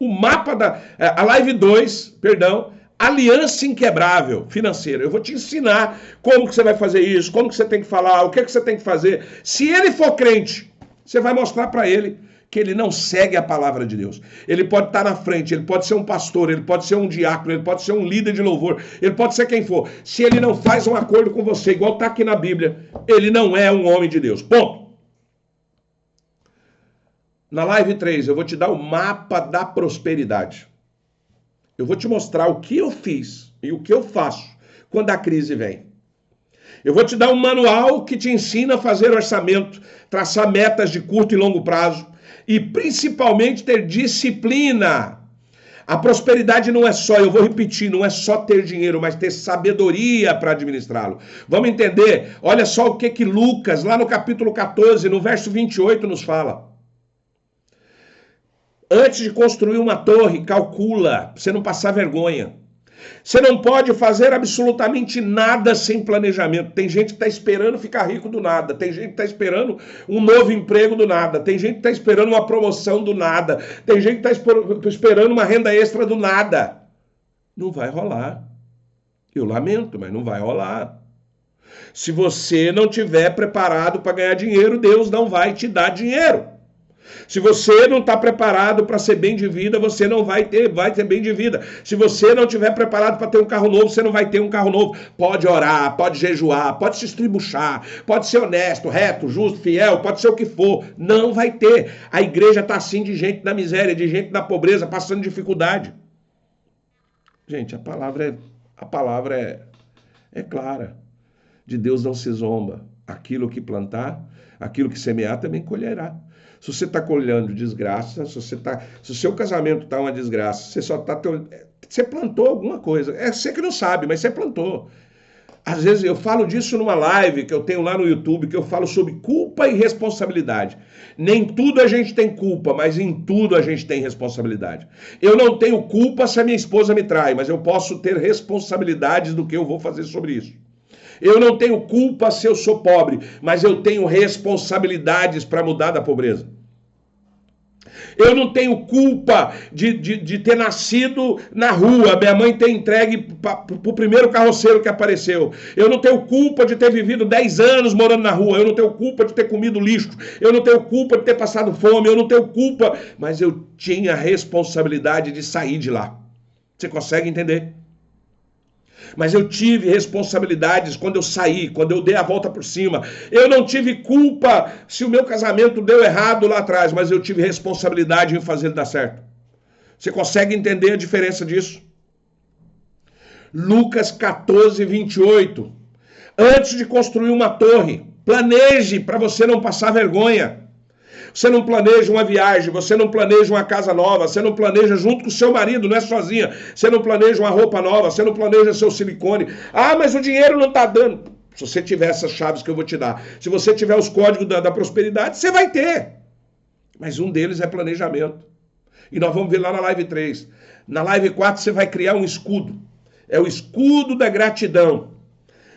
o mapa a live 2, perdão, Aliança Inquebrável Financeira. Eu vou te ensinar como que você vai fazer isso, como que você tem que falar, o que você tem que fazer. Se ele for crente, você vai mostrar para ele que ele não segue a palavra de Deus. Ele pode estar na frente, ele pode ser um pastor, ele pode ser um diácono, ele pode ser um líder de louvor, ele pode ser quem for. Se ele não faz um acordo com você, igual está aqui na Bíblia, ele não é um homem de Deus. Ponto. Na live 3, eu vou te dar o mapa da prosperidade. Eu vou te mostrar o que eu fiz e o que eu faço quando a crise vem. Eu vou te dar um manual que te ensina a fazer orçamento, traçar metas de curto e longo prazo e principalmente ter disciplina. A prosperidade não é só, eu vou repetir, não é só ter dinheiro, mas ter sabedoria para administrá-lo. Vamos entender? Olha só o que Lucas, lá no capítulo 14, no verso 28, nos fala. Antes de construir uma torre, calcula, para você não passar vergonha. Você não pode fazer absolutamente nada sem planejamento. Tem gente que está esperando ficar rico do nada. Tem gente que está esperando um novo emprego do nada. Tem gente que está esperando uma promoção do nada. Tem gente que está esperando uma renda extra do nada. Não vai rolar. Eu lamento, mas não vai rolar. Se você não estiver preparado para ganhar dinheiro, Deus não vai te dar dinheiro. Se você não está preparado para ser bem de vida, você não vai ter bem de vida. Se você não estiver preparado para ter um carro novo, você não vai ter um carro novo. Pode orar, pode jejuar, pode se estribuchar, pode ser honesto, reto, justo, fiel, pode ser o que for. Não vai ter. A igreja está assim de gente na miséria, de gente na pobreza, passando dificuldade. Gente, a palavra é clara. De Deus não se zomba. Aquilo que plantar, aquilo que semear também colherá. Se você está colhendo desgraça, se o seu casamento está uma desgraça, você plantou alguma coisa. É você que não sabe, mas você plantou. Às vezes eu falo disso numa live que eu tenho lá no YouTube, que eu falo sobre culpa e responsabilidade. Nem tudo a gente tem culpa, mas em tudo a gente tem responsabilidade. Eu não tenho culpa se a minha esposa me trai, mas eu posso ter responsabilidades do que eu vou fazer sobre isso. Eu não tenho culpa se eu sou pobre, mas eu tenho responsabilidades para mudar da pobreza. Eu não tenho culpa de ter nascido na rua, minha mãe ter entregue para o primeiro carroceiro que apareceu. Eu não tenho culpa de ter vivido 10 anos morando na rua. Eu não tenho culpa de ter comido lixo. Eu não tenho culpa de ter passado fome. Eu não tenho culpa, mas eu tinha responsabilidade de sair de lá. Você consegue entender? Mas eu tive responsabilidades quando eu saí, quando eu dei a volta por cima. Eu não tive culpa se o meu casamento deu errado lá atrás, mas eu tive responsabilidade em fazer ele dar certo. Você consegue entender a diferença disso? Lucas 14, 28. Antes de construir uma torre, planeje para você não passar vergonha. Você não planeja uma viagem, você não planeja uma casa nova, você não planeja junto com o seu marido, não é sozinha. Você não planeja uma roupa nova, você não planeja seu silicone. Ah, mas o dinheiro não está dando. Se você tiver essas chaves que eu vou te dar, se você tiver os códigos da prosperidade, você vai ter. Mas um deles é planejamento. E nós vamos ver lá na live 3. Na live 4 você vai criar um escudo. É o escudo da gratidão.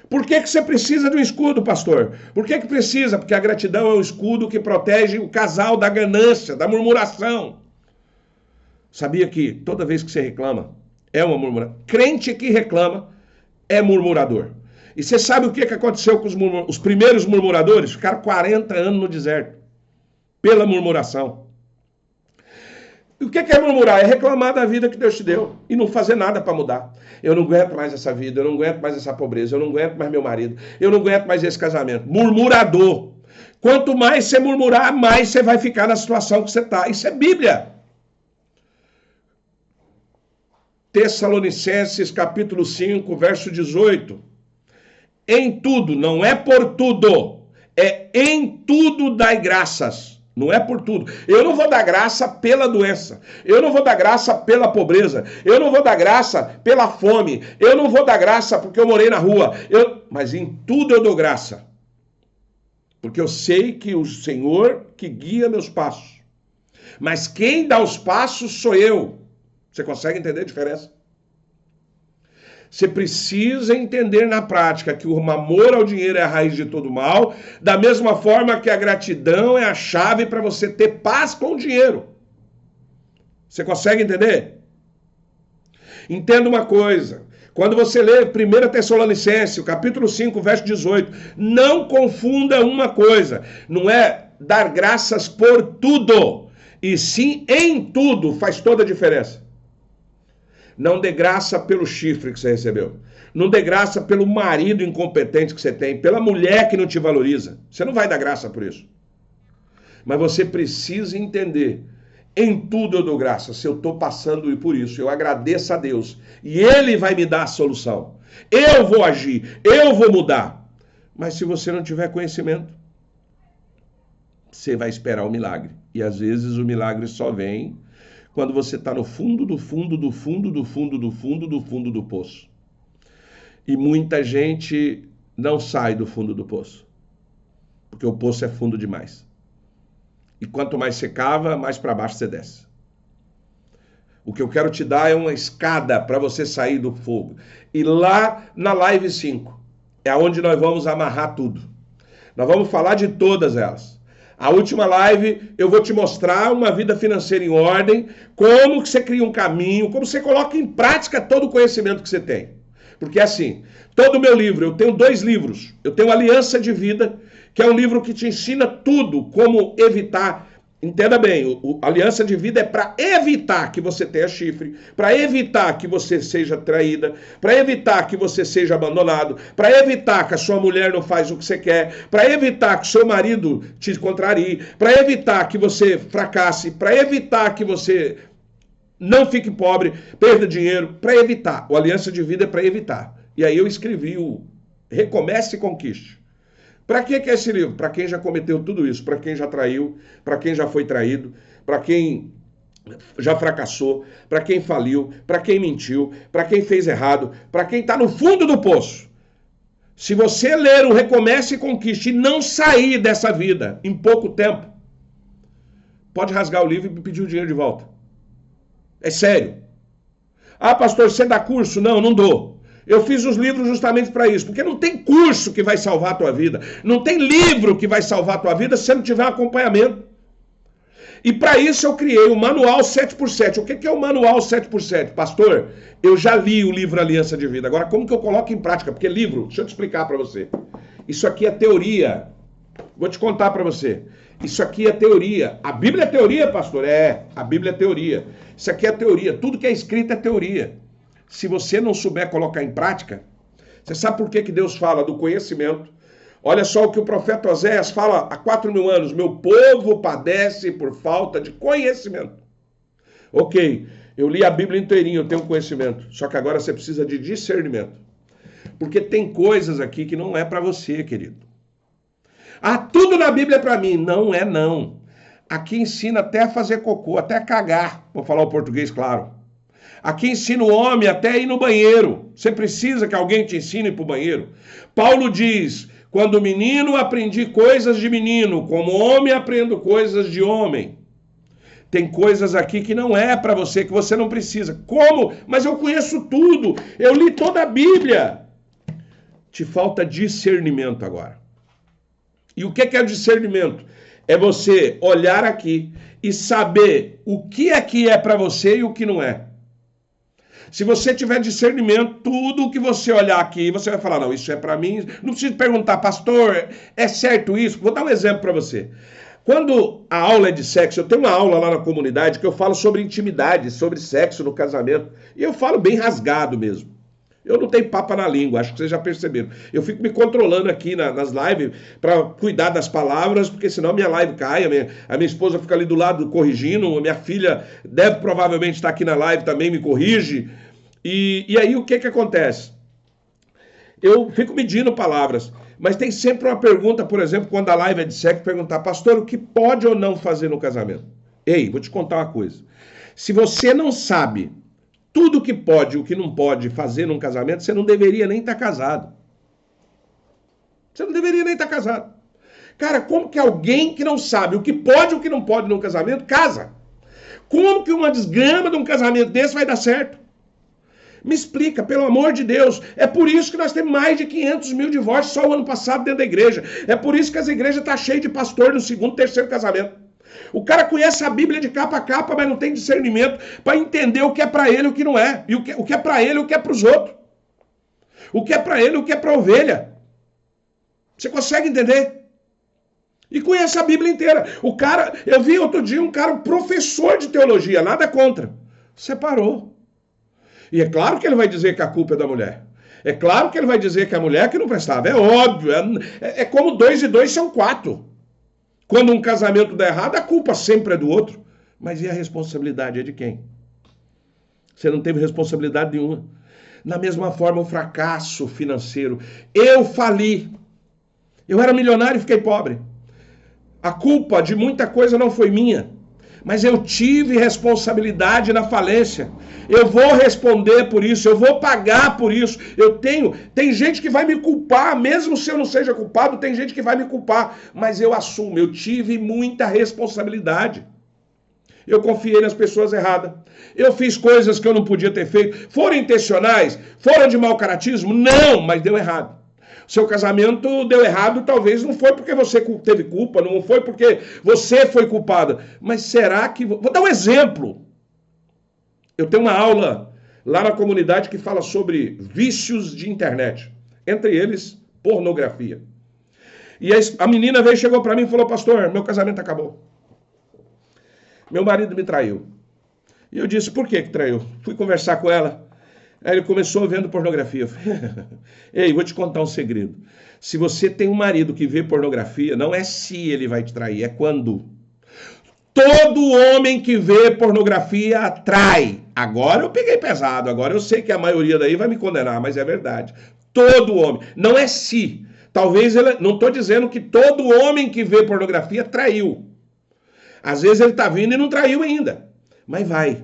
Por que você precisa de um escudo, pastor? Por que precisa? Porque a gratidão é um escudo que protege o casal da ganância, da murmuração. Sabia que toda vez que você reclama, é uma murmuração? Crente que reclama é murmurador. E você sabe o que aconteceu com os primeiros murmuradores? Ficaram 40 anos no deserto, pela murmuração. E o que é murmurar? É reclamar da vida que Deus te deu e não fazer nada para mudar. Eu não aguento mais essa vida, eu não aguento mais essa pobreza, eu não aguento mais meu marido, eu não aguento mais esse casamento. Murmurador. Quanto mais você murmurar, mais você vai ficar na situação que você está. Isso é Bíblia. Tessalonicenses capítulo 5, verso 18. Em tudo, não é por tudo, é em tudo dai graças. Não é por tudo. Eu não vou dar graça pela doença. Eu não vou dar graça pela pobreza. Eu não vou dar graça pela fome. Eu não vou dar graça porque eu morei na rua. Mas em tudo eu dou graça. Porque eu sei que o Senhor que guia meus passos. Mas quem dá os passos sou eu. Você consegue entender a diferença? Você precisa entender na prática que o amor ao dinheiro é a raiz de todo mal, da mesma forma que a gratidão é a chave para você ter paz com o dinheiro. Você consegue entender? Entenda uma coisa. Quando você lê 1 Tessalonicenses, capítulo 5, verso 18, não confunda uma coisa. Não é dar graças por tudo, e sim em tudo faz toda a diferença. Não dê graça pelo chifre que você recebeu. Não dê graça pelo marido incompetente que você tem, pela mulher que não te valoriza. Você não vai dar graça por isso. Mas você precisa entender. Em tudo eu dou graça. Se eu estou passando por isso, eu agradeço a Deus. E Ele vai me dar a solução. Eu vou agir. Eu vou mudar. Mas se você não tiver conhecimento, você vai esperar o milagre. E às vezes o milagre só vem quando você está no fundo do fundo do fundo do fundo do fundo do fundo do poço. E muita gente não sai do fundo do poço, porque o poço é fundo demais. E quanto mais você cava, mais para baixo você desce. O que eu quero te dar é uma escada para você sair do fogo. E lá na live 5, é onde nós vamos amarrar tudo. Nós vamos falar de todas elas. A última live eu vou te mostrar uma vida financeira em ordem, como que você cria um caminho, como você coloca em prática todo o conhecimento que você tem. Porque assim, todo o meu livro, eu tenho 2 livros. Eu tenho Aliança de Vida, que é um livro que te ensina tudo, como evitar. Entenda bem, Aliança de Vida é para evitar que você tenha chifre, para evitar que você seja traída, para evitar que você seja abandonado, para evitar que a sua mulher não faz o que você quer, para evitar que o seu marido te contrarie, para evitar que você fracasse, para evitar que você não fique pobre, perda dinheiro, para evitar. O Aliança de Vida é para evitar. E aí eu escrevi o Recomece e Conquiste. Para que é esse livro? Para quem já cometeu tudo isso, para quem já traiu, para quem já foi traído, para quem já fracassou, para quem faliu, para quem mentiu, para quem fez errado, para quem está no fundo do poço. Se você ler o Recomece e Conquiste e não sair dessa vida em pouco tempo, pode rasgar o livro e pedir o dinheiro de volta. É sério. Ah, pastor, você dá curso? Não, não dou. Eu fiz os livros justamente para isso, porque não tem curso que vai salvar a tua vida. Não tem livro que vai salvar a tua vida se você não tiver um acompanhamento. E para isso eu criei o Manual 7x7. O que é o Manual 7x7? Pastor, eu já li o livro Aliança de Vida. Agora, como que eu coloco em prática? Porque livro, deixa eu te explicar para você. Isso aqui é teoria. Vou te contar para você. Isso aqui é teoria. A Bíblia é teoria, pastor? É, a Bíblia é teoria. Isso aqui é teoria. Tudo que é escrito é teoria. Se você não souber colocar em prática, você sabe por que Deus fala do conhecimento? Olha só o que o profeta Oséias fala há 4.000 anos. Meu povo padece por falta de conhecimento. Ok, eu li a Bíblia inteirinha, eu tenho conhecimento. Só que agora você precisa de discernimento. Porque tem coisas aqui que não é para você, querido. Ah, tudo na Bíblia é para mim. Não é não. Aqui ensina até a fazer cocô, até a cagar. Vou falar o português claro. Aqui ensina o homem até a ir no banheiro. Você precisa que alguém te ensine para o banheiro. Paulo diz, quando menino aprendi coisas de menino, como homem aprendo coisas de homem. Tem coisas aqui que não é para você, que você não precisa. Como? Mas eu conheço tudo. Eu li toda a Bíblia. Te falta discernimento agora. E o que é o discernimento? É você olhar aqui e saber o que aqui é para você e o que não é. Se você tiver discernimento, tudo o que você olhar aqui, você vai falar, não, isso é para mim. Não precisa perguntar, pastor, é certo isso? Vou dar um exemplo para você. Quando a aula é de sexo, eu tenho uma aula lá na comunidade que eu falo sobre intimidade, sobre sexo no casamento. E eu falo bem rasgado mesmo. Eu não tenho papa na língua, acho que vocês já perceberam. Eu fico me controlando aqui nas lives para cuidar das palavras, porque senão a minha live cai, a minha esposa fica ali do lado corrigindo, a minha filha deve provavelmente estar aqui na live também, me corrige. E aí o que acontece? Eu fico medindo palavras, mas tem sempre uma pergunta, por exemplo, quando a live é de sexo, perguntar, pastor, o que pode ou não fazer no casamento? Ei, vou te contar uma coisa. Se você não sabe tudo o que pode e o que não pode fazer num casamento, você não deveria nem estar casado. Você não deveria nem estar casado. Cara, como que alguém que não sabe o que pode e o que não pode num casamento, casa? Como que uma desgrama de um casamento desse vai dar certo? Me explica, pelo amor de Deus. É por isso que nós temos mais de 500 mil divórcios só o ano passado dentro da igreja. É por isso que as igrejas estão cheias de pastor no segundo, terceiro casamento. O cara conhece a Bíblia de capa a capa, mas não tem discernimento para entender o que é para ele e o que não é. E o que é para ele e o que é para os outros. O que é para ele e o que é para a ovelha. Você consegue entender? E conhece a Bíblia inteira. O cara, eu vi outro dia um cara, um professor de teologia, nada contra. Separou. E é claro que ele vai dizer que a culpa é da mulher. É claro que ele vai dizer que a mulher que não prestava. É óbvio. É como 2 e 2 são 4. Quando um casamento dá errado, a culpa sempre é do outro. Mas e a responsabilidade é de quem? Você não teve responsabilidade nenhuma. Da mesma forma, o fracasso financeiro. Eu fali. Eu era milionário e fiquei pobre. A culpa de muita coisa não foi minha. Mas eu tive responsabilidade na falência. Eu vou responder por isso, eu vou pagar por isso. Tem gente que vai me culpar, mesmo se eu não seja culpado, tem gente que vai me culpar, mas eu assumo, eu tive muita responsabilidade. Eu confiei nas pessoas erradas. Eu fiz coisas que eu não podia ter feito. Foram intencionais? Foram de mau caratismo? Não, mas deu errado. Seu casamento deu errado, talvez não foi porque você teve culpa, não foi porque você foi culpada. Mas será que... Vou dar um exemplo. Eu tenho uma aula lá na comunidade que fala sobre vícios de internet. Entre eles, pornografia. E a menina veio, chegou para mim e falou, pastor, meu casamento acabou. Meu marido me traiu. E eu disse, por que traiu? Fui conversar com ela. Aí ele começou vendo pornografia. Ei, vou te contar um segredo. Se você tem um marido que vê pornografia, não é se ele vai te trair, é quando. Todo homem que vê pornografia atrai. Agora eu peguei pesado, agora eu sei que a maioria daí vai me condenar, mas é verdade. Todo homem. Não é se. Talvez ele... Não estou dizendo que todo homem que vê pornografia traiu. Às vezes ele está vindo e não traiu ainda. Mas vai.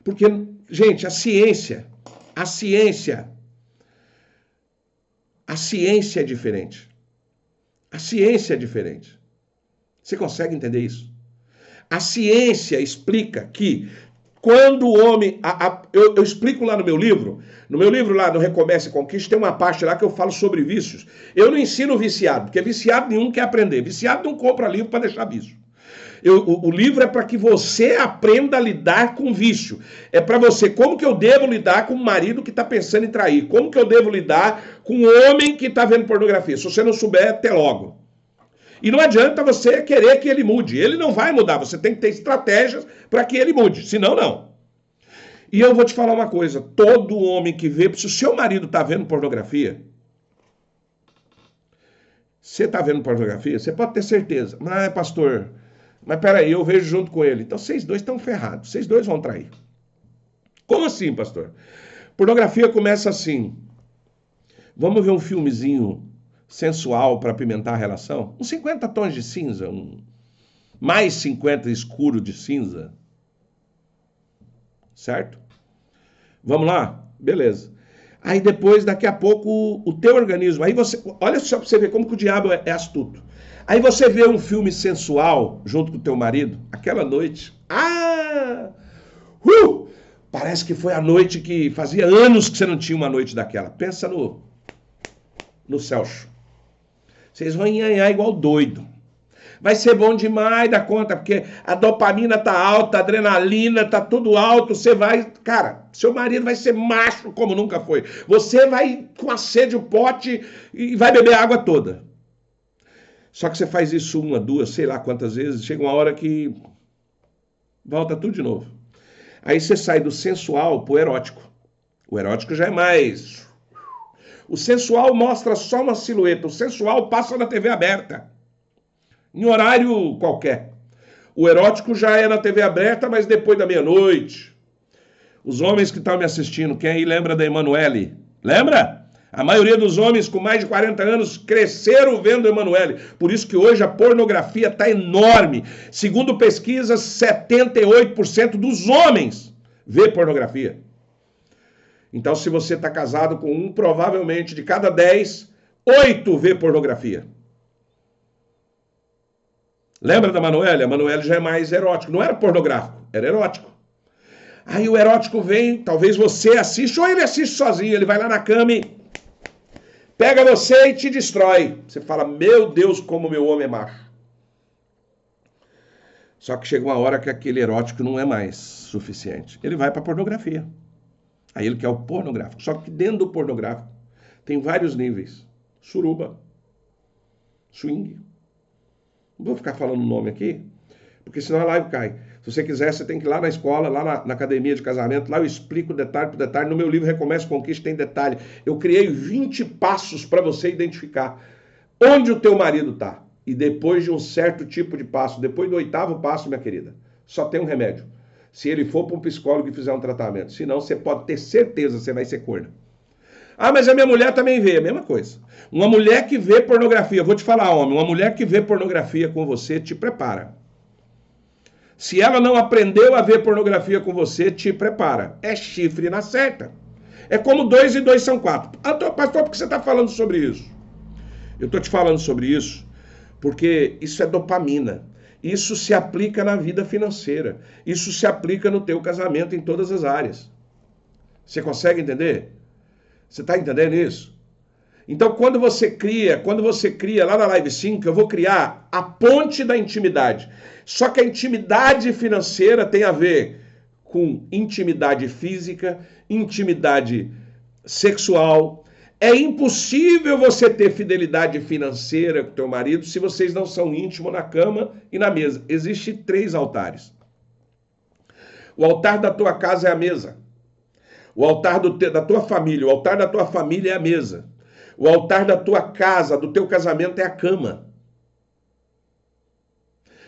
Porque, gente, a ciência A ciência é diferente. A ciência é diferente. Você consegue entender isso? A ciência explica que quando o homem... Eu explico lá no meu livro lá no Recomece e Conquiste, tem uma parte lá que eu falo sobre vícios. Eu não ensino viciado, porque viciado nenhum quer aprender. Viciado não compra livro para deixar vício. O livro é para que você aprenda a lidar com vício. É para você, como que eu devo lidar com um marido que está pensando em trair? Como que eu devo lidar com um homem que está vendo pornografia? Se você não souber, até logo. E não adianta você querer que ele mude. Ele não vai mudar. Você tem que ter estratégias para que ele mude. Senão, não. E eu vou te falar uma coisa. Todo homem que vê... Se o seu marido está vendo pornografia... Você está vendo pornografia? Você pode ter certeza. Mas, pastor... Mas peraí, eu vejo junto com ele. Então vocês dois estão ferrados. Vocês dois vão trair. Como assim, pastor? Pornografia começa assim. Vamos ver um filmezinho sensual para apimentar a relação? Uns 50 tons de cinza. Mais 50 escuro de cinza. Certo? Vamos lá? Beleza. Aí depois, daqui a pouco, o teu organismo... Aí você... Olha só para você ver como que o diabo é astuto. Aí você vê um filme sensual junto com o teu marido, aquela noite. Parece que foi a noite que fazia anos que você não tinha uma noite daquela. Pensa no Celso. Vocês vão enhanhar igual doido. Vai ser bom demais da conta, porque a dopamina tá alta, a adrenalina tá tudo alto, você vai... Cara, seu marido vai ser macho como nunca foi. Você vai com a sede o pote e vai beber a água toda. Só que você faz isso uma, duas, sei lá quantas vezes, chega uma hora que volta tudo de novo. Aí você sai do sensual pro erótico. O erótico já é mais... O sensual mostra só uma silhueta, o sensual passa na TV aberta. Em horário qualquer. O erótico já é na TV aberta, mas depois da meia-noite. Os homens que estão me assistindo, quem aí lembra da Emanuele? Lembra? A maioria dos homens com mais de 40 anos cresceram vendo Emanuele. Por isso que hoje a pornografia está enorme. Segundo pesquisas, 78% dos homens vê pornografia. Então, se você está casado com um, provavelmente de cada 10, 8 vê pornografia. Lembra da Emanuele? A Emanuele já é mais erótico. Não era pornográfico, era erótico. Aí o erótico vem, talvez você assiste, ou ele assiste sozinho, ele vai lá na cama e pega você e te destrói. Você fala, meu Deus, como meu homem é macho. Só que chega uma hora que aquele erótico não é mais suficiente. Ele vai para a pornografia. Aí ele quer o pornográfico. Só que dentro do pornográfico tem vários níveis. Suruba. Swing. Não vou ficar falando o nome aqui, porque senão a live cai. Se você quiser, você tem que ir lá na escola, lá na academia de casamento, lá eu explico detalhe por detalhe. No meu livro Recomece e Conquiste tem detalhe. Eu criei 20 passos para você identificar onde o teu marido está. E depois de um certo tipo de passo, depois do 8º passo, minha querida, só tem um remédio. Se ele for para um psicólogo e fizer um tratamento. Senão, você pode ter certeza que você vai ser corno. Ah, mas a minha mulher também vê. A mesma coisa. Uma mulher que vê pornografia, vou te falar, homem, uma mulher que vê pornografia com você, te prepara. Se ela não aprendeu a ver pornografia com você, te prepara. É chifre na certa. É como 2 e 2 são 4. Ah, pastor, por que você está falando sobre isso? Eu estou te falando sobre isso porque isso é dopamina. Isso se aplica na vida financeira. Isso se aplica no teu casamento em todas as áreas. Você consegue entender? Você está entendendo isso? Então, quando você cria lá na Live 5, eu vou criar a ponte da intimidade. Só que a intimidade financeira tem a ver com intimidade física, intimidade sexual. É impossível você ter fidelidade financeira com o teu marido se vocês não são íntimos na cama e na mesa. Existem 3 altares. O altar da tua casa é a mesa. O altar da tua família, o altar da tua família é a mesa. O altar da tua casa, do teu casamento é a cama.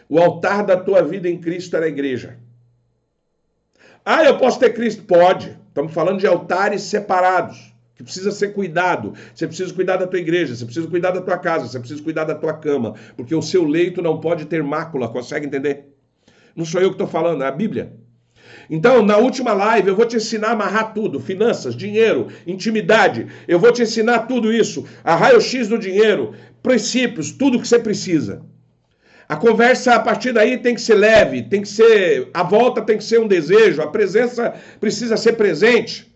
O altar da tua vida em Cristo é a igreja. Ah, eu posso ter Cristo? Pode. Estamos falando de altares separados, que precisa ser cuidado. Você precisa cuidar da tua igreja, você precisa cuidar da tua casa, você precisa cuidar da tua cama, porque o seu leito não pode ter mácula, consegue entender? Não sou eu que estou falando, é a Bíblia. Então, na última live, eu vou te ensinar a amarrar tudo: finanças, dinheiro, intimidade. Eu vou te ensinar tudo isso, a raio-x do dinheiro, princípios, tudo que você precisa. A conversa a partir daí tem que ser leve, tem que ser, a volta tem que ser um desejo, a presença precisa ser presente.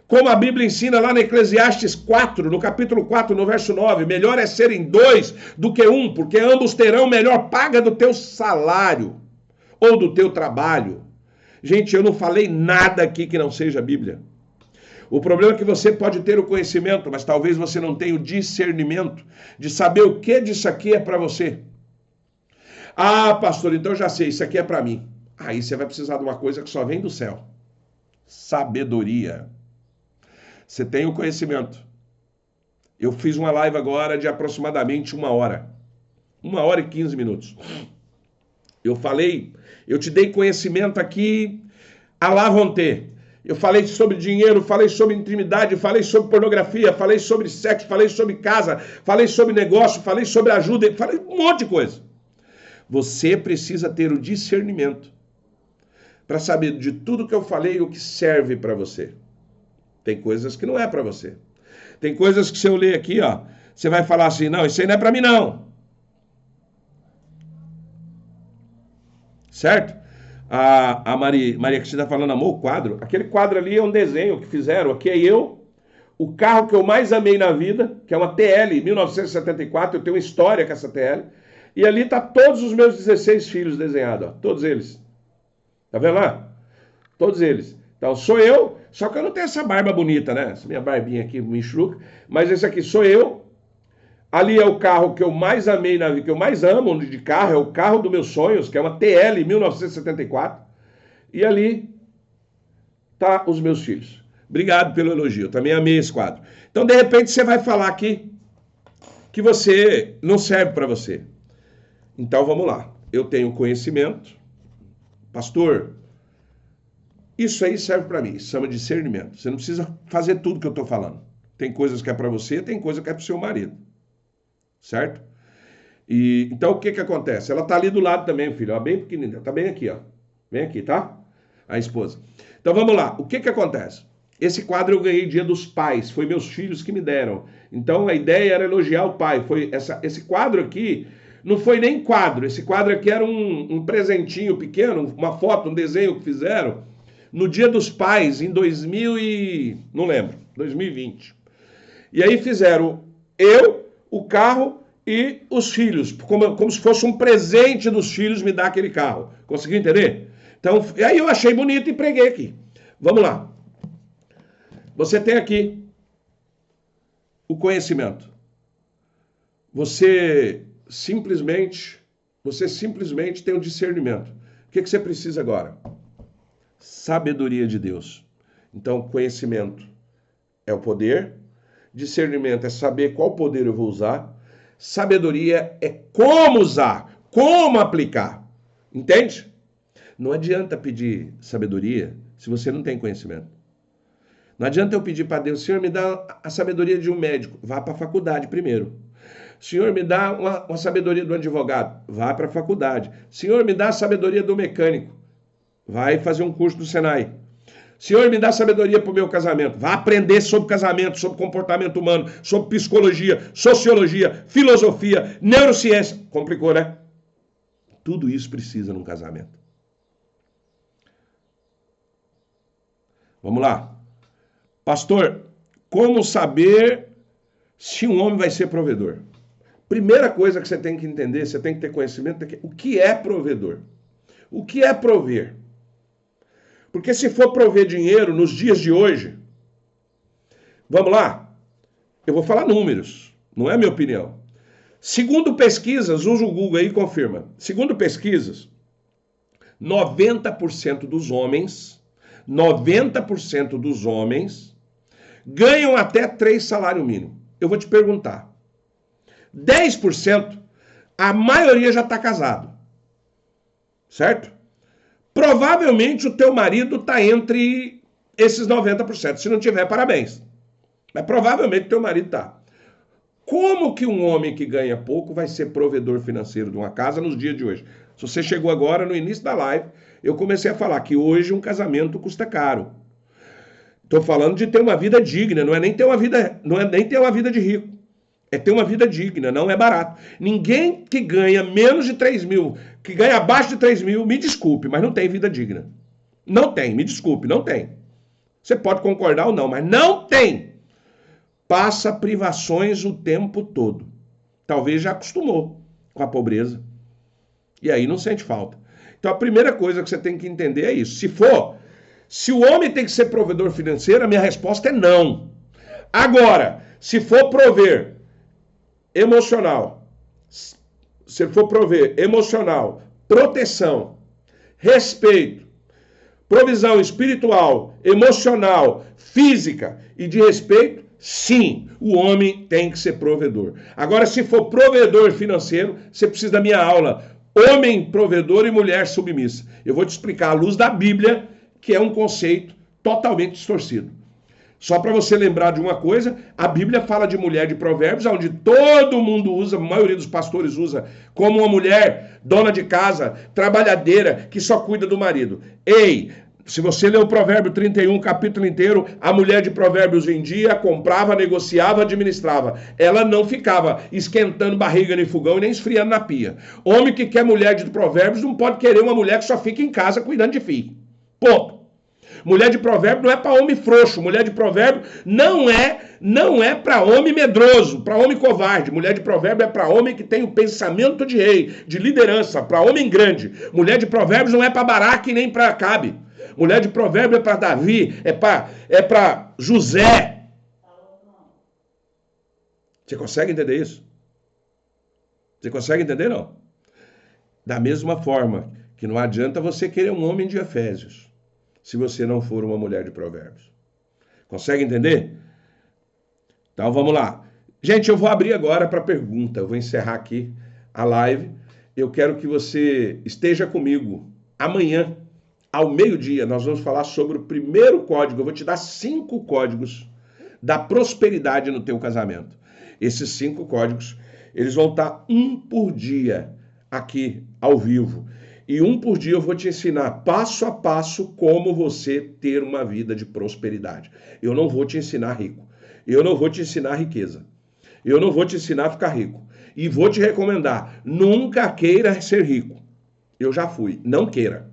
Como a Bíblia ensina lá na Eclesiastes 4, no capítulo 4, no verso 9, melhor é serem dois do que um, porque ambos terão melhor paga do teu salário ou do teu trabalho. Gente, eu não falei nada aqui que não seja a Bíblia. O problema é que você pode ter o conhecimento, mas talvez você não tenha o discernimento de saber o que disso aqui é para você. Ah, pastor, então eu já sei, isso aqui é para mim. Aí você vai precisar de uma coisa que só vem do céu. Sabedoria. Você tem o conhecimento. Eu fiz uma live agora de aproximadamente 1 hora. 1 hora e 15 minutos. Eu falei, eu te dei conhecimento aqui, à la vontade. Eu falei sobre dinheiro, falei sobre intimidade, falei sobre pornografia, falei sobre sexo, falei sobre casa, falei sobre negócio, falei sobre ajuda, falei um monte de coisa. Você precisa ter o discernimento para saber de tudo que eu falei o que serve para você. Tem coisas que não é para você. Tem coisas que se eu ler aqui, ó, você vai falar assim, não, isso aí não é para mim não. Certo? A Maria Cristina está falando, amor, o quadro. Aquele quadro ali é um desenho que fizeram. Aqui é eu, o carro que eu mais amei na vida, que é uma TL 1974, eu tenho uma história com essa TL. E ali tá todos os meus 16 filhos desenhados, ó, todos eles. Tá vendo lá? Todos eles. Então sou eu, só que eu não tenho essa barba bonita, né? Essa minha barbinha aqui me enxuga. Mas esse aqui sou eu. Ali é o carro que eu mais amei na vida, que eu mais amo de carro, é o carro dos meus sonhos, que é uma TL 1974. E ali tá os meus filhos. Obrigado pelo elogio, eu também amei esse quadro. Então, de repente, você vai falar aqui que você não serve para você. Então vamos lá, eu tenho conhecimento, pastor, isso aí serve para mim, isso chama de discernimento. Você não precisa fazer tudo que eu estou falando. Tem coisas que é para você, tem coisa que é para o seu marido, certo? E então o que acontece? Ela tá ali do lado também, filho, ó, bem pequenininha, tá bem aqui, ó, bem aqui, tá? A esposa. Então vamos lá, o que acontece? Esse quadro eu ganhei Dia dos Pais, foi meus filhos que me deram. Então a ideia era elogiar o pai. Foi esse quadro aqui. Não foi nem quadro, esse quadro aqui era um presentinho pequeno, uma foto, um desenho que fizeram no Dia dos Pais, em 2020. E aí fizeram eu, o carro e os filhos, como se fosse um presente dos filhos me dar aquele carro. Conseguiu entender? Então, aí eu achei bonito e preguei aqui. Vamos lá. Você tem aqui o conhecimento. Você simplesmente tem um discernimento. O que você precisa agora? Sabedoria de Deus. Então, conhecimento é o poder, discernimento é saber qual poder eu vou usar, sabedoria é como usar, como aplicar. Entende? Não adianta pedir sabedoria se você não tem conhecimento. Não adianta eu pedir para Deus, Senhor, me dá a sabedoria de um médico. Vá para a faculdade primeiro. Senhor, me dá uma sabedoria do advogado. Vá para a faculdade. Senhor, me dá a sabedoria do mecânico. Vai fazer um curso do Senai. Senhor, me dá sabedoria para o meu casamento. Vá aprender sobre casamento, sobre comportamento humano, sobre psicologia, sociologia, filosofia, neurociência. Complicou, né? Tudo isso precisa num casamento. Vamos lá. Pastor, como saber se um homem vai ser provedor? Primeira coisa que você tem que entender, você tem que ter conhecimento, o que é provedor? O que é prover? Porque se for prover dinheiro nos dias de hoje, vamos lá, eu vou falar números, não é minha opinião. Segundo pesquisas, usa o Google aí e confirma. Segundo pesquisas, 90% dos homens ganham até 3 salários mínimos. Eu vou te perguntar. 10%, a maioria já está casado. Certo? Provavelmente o teu marido está entre esses 90%. Se não tiver, parabéns. Mas provavelmente o teu marido está. Como que um homem que ganha pouco vai ser provedor financeiro de uma casa nos dias de hoje? Se você chegou agora no início da live, eu comecei a falar que hoje um casamento custa caro. Estou falando de ter uma vida digna, não é nem ter uma vida de rico. É ter uma vida digna, não é barato. Ninguém que ganha menos de 3 mil, que ganha abaixo de 3 mil, me desculpe, mas não tem vida digna. Não tem, me desculpe, não tem. Você pode concordar ou não, mas não tem. Passa privações o tempo todo. Talvez já acostumou com a pobreza. E aí não sente falta. Então a primeira coisa que você tem que entender é isso. Se o homem tem que ser provedor financeiro, a minha resposta é não. Agora, se for prover emocional, proteção, respeito, provisão espiritual, emocional, física e de respeito, sim, o homem tem que ser provedor. Agora, se for provedor financeiro, você precisa da minha aula. Homem provedor e mulher submissa. Eu vou te explicar à luz da Bíblia, que é um conceito totalmente distorcido. Só para você lembrar de uma coisa, a Bíblia fala de mulher de Provérbios, onde todo mundo usa, a maioria dos pastores usa, como uma mulher dona de casa, trabalhadeira, que só cuida do marido. Ei, se você ler o Provérbio 31, capítulo inteiro, a mulher de Provérbios vendia, comprava, negociava, administrava. Ela não ficava esquentando barriga nem fogão e nem esfriando na pia. Homem que quer mulher de Provérbios não pode querer uma mulher que só fica em casa cuidando de filho. Ponto. Mulher de provérbio não é para homem frouxo. Mulher de provérbio não é para homem medroso, para homem covarde. Mulher de provérbio é para homem que tem o pensamento de rei, de liderança, para homem grande. Mulher de provérbios não é para Baraque nem para Acabe. Mulher de provérbio é para Davi, é para José. Você consegue entender isso? Você consegue entender, não? Da mesma forma que não adianta você querer um homem de Efésios, se você não for uma mulher de provérbios. Consegue entender? Então vamos lá. Gente, eu vou abrir agora para pergunta. Eu vou encerrar aqui a live. Eu quero que você esteja comigo amanhã, ao meio-dia. Nós vamos falar sobre o primeiro código. Eu vou te dar 5 códigos da prosperidade no teu casamento. Esses 5 códigos, eles vão estar um por dia aqui ao vivo. E um por dia eu vou te ensinar passo a passo como você ter uma vida de prosperidade. Eu não vou te ensinar rico. Eu não vou te ensinar riqueza. Eu não vou te ensinar a ficar rico. E vou te recomendar, nunca queira ser rico. Eu já fui, não queira.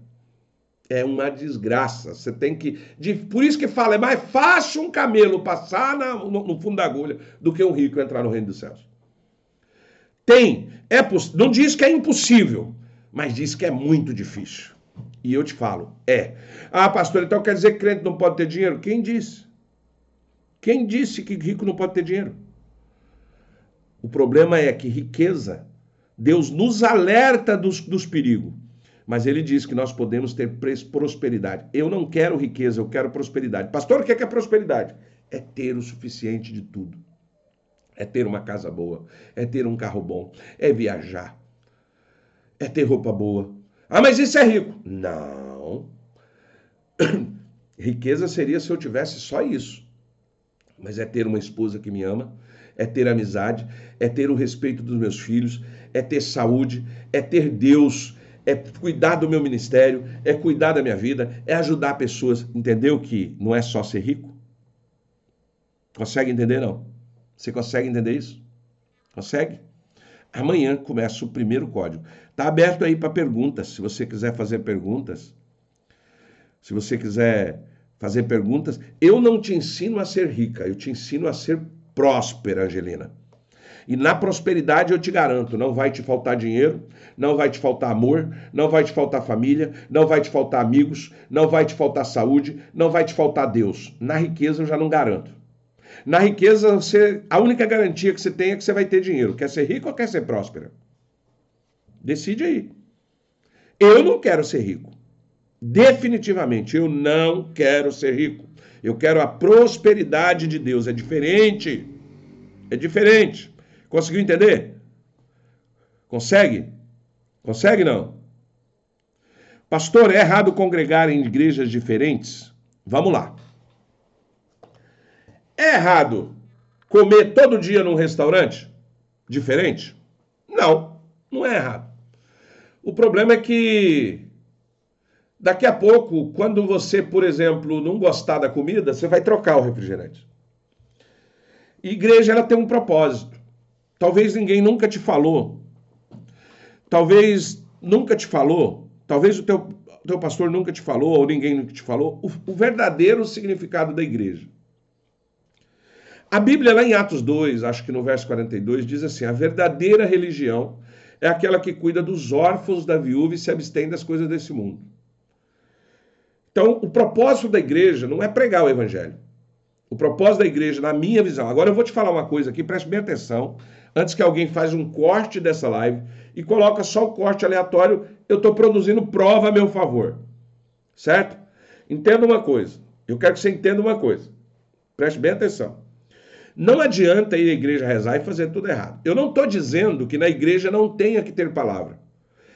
É uma desgraça. Você tem que... Por isso que fala, é mais fácil um camelo passar no fundo da agulha do que um rico entrar no reino dos céus. Não diz que é impossível, mas diz que é muito difícil. E eu te falo, Ah, pastor, então quer dizer que crente não pode ter dinheiro? Quem disse? Quem disse que rico não pode ter dinheiro? O problema é que riqueza, Deus nos alerta dos perigos. Mas ele diz que nós podemos ter prosperidade. Eu não quero riqueza, eu quero prosperidade. Pastor, o que é prosperidade? É ter o suficiente de tudo. É ter uma casa boa, é ter um carro bom, é viajar. É ter roupa boa. Ah, mas isso é rico. Não. Riqueza seria se eu tivesse só isso. Mas é ter uma esposa que me ama, é ter amizade, é ter o respeito dos meus filhos, é ter saúde, é ter Deus, é cuidar do meu ministério, é cuidar da minha vida, é ajudar pessoas. Entendeu que não é só ser rico? Consegue entender, não? Você consegue entender isso? Consegue? Amanhã começa o primeiro código. Está aberto aí para perguntas. Se você quiser fazer perguntas. Eu não te ensino a ser rica, eu te ensino a ser próspera, Angelina. E na prosperidade eu te garanto, não vai te faltar dinheiro, não vai te faltar amor, não vai te faltar família, não vai te faltar amigos, não vai te faltar saúde, não vai te faltar Deus. Na riqueza eu já não garanto. Na riqueza, a única garantia que você tem é que você vai ter dinheiro. Quer ser rico ou quer ser próspera? Decide aí. Eu não quero ser rico. Definitivamente, eu não quero ser rico. Eu quero a prosperidade de Deus. É diferente. É diferente. Conseguiu entender? Consegue? Consegue não? Pastor, é errado congregar em igrejas diferentes? Vamos lá. É errado comer todo dia num restaurante diferente? Não, não é errado. O problema é que Daqui a pouco, quando você, por exemplo, não gostar da comida, você vai trocar o refrigerante. Igreja, ela tem um propósito. Talvez ninguém nunca te falou. Talvez o teu pastor nunca te falou, ou ninguém nunca te falou, o verdadeiro significado da igreja. A Bíblia, lá em Atos 2, acho que no verso 42, diz assim: a verdadeira religião é aquela que cuida dos órfãos, da viúva e se abstém das coisas desse mundo. Então, o propósito da igreja não é pregar o evangelho. O propósito da igreja, na minha visão, agora eu vou te falar uma coisa aqui, preste bem atenção, antes que alguém faz um corte dessa live e coloca só o corte aleatório, eu estou produzindo prova a meu favor. Certo? Entenda uma coisa. Eu quero que você entenda uma coisa. Preste bem atenção. Não adianta ir à igreja rezar e fazer tudo errado. Eu não estou dizendo que na igreja não tenha que ter palavra.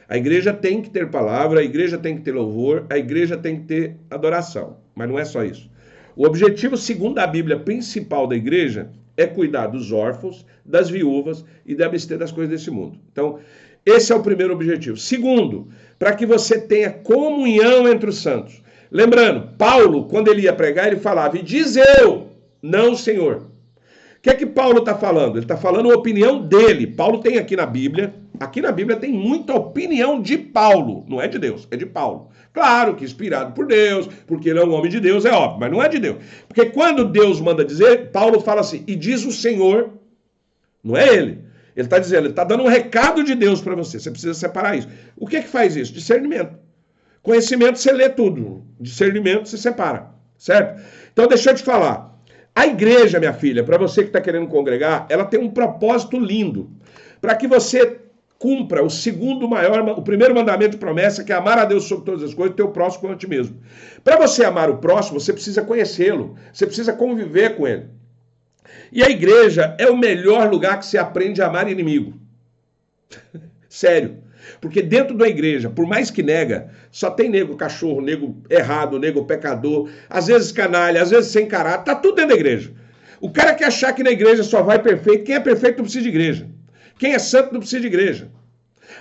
A igreja tem que ter palavra, a igreja tem que ter louvor, a igreja tem que ter adoração. Mas não é só isso. O objetivo, segundo a Bíblia, principal da igreja é cuidar dos órfãos, das viúvas e de abster das coisas desse mundo. Então, esse é o primeiro objetivo. Segundo, para que você tenha comunhão entre os santos. Lembrando, Paulo, quando ele ia pregar, ele falava: e diz eu, não o Senhor. O que é que Paulo está falando? Ele está falando a opinião dele. Paulo tem aqui na Bíblia tem muita opinião de Paulo, não é de Deus, é de Paulo. Claro que inspirado por Deus, porque ele é um homem de Deus, é óbvio, mas não é de Deus. Porque quando Deus manda dizer, Paulo fala assim: e diz o Senhor, não é ele. Ele está dizendo, ele está dando um recado de Deus para você, você precisa separar isso. O que é que faz isso? Discernimento. Conhecimento, você lê tudo. Discernimento, você separa, certo? Então deixa eu te falar. A igreja, minha filha, para você que está querendo congregar, ela tem um propósito lindo. Para que você cumpra o primeiro mandamento de promessa, que é amar a Deus sobre todas as coisas, teu próximo como a ti mesmo. Para você amar o próximo, você precisa conhecê-lo, você precisa conviver com ele. E a igreja é o melhor lugar que você aprende a amar inimigo. Sério. Porque dentro da igreja, por mais que nega, só tem nego cachorro, nego errado, nego pecador, às vezes canalha, às vezes sem caráter, tá tudo dentro da igreja. O cara que achar que na igreja só vai perfeito, quem é perfeito não precisa de igreja. Quem é santo não precisa de igreja.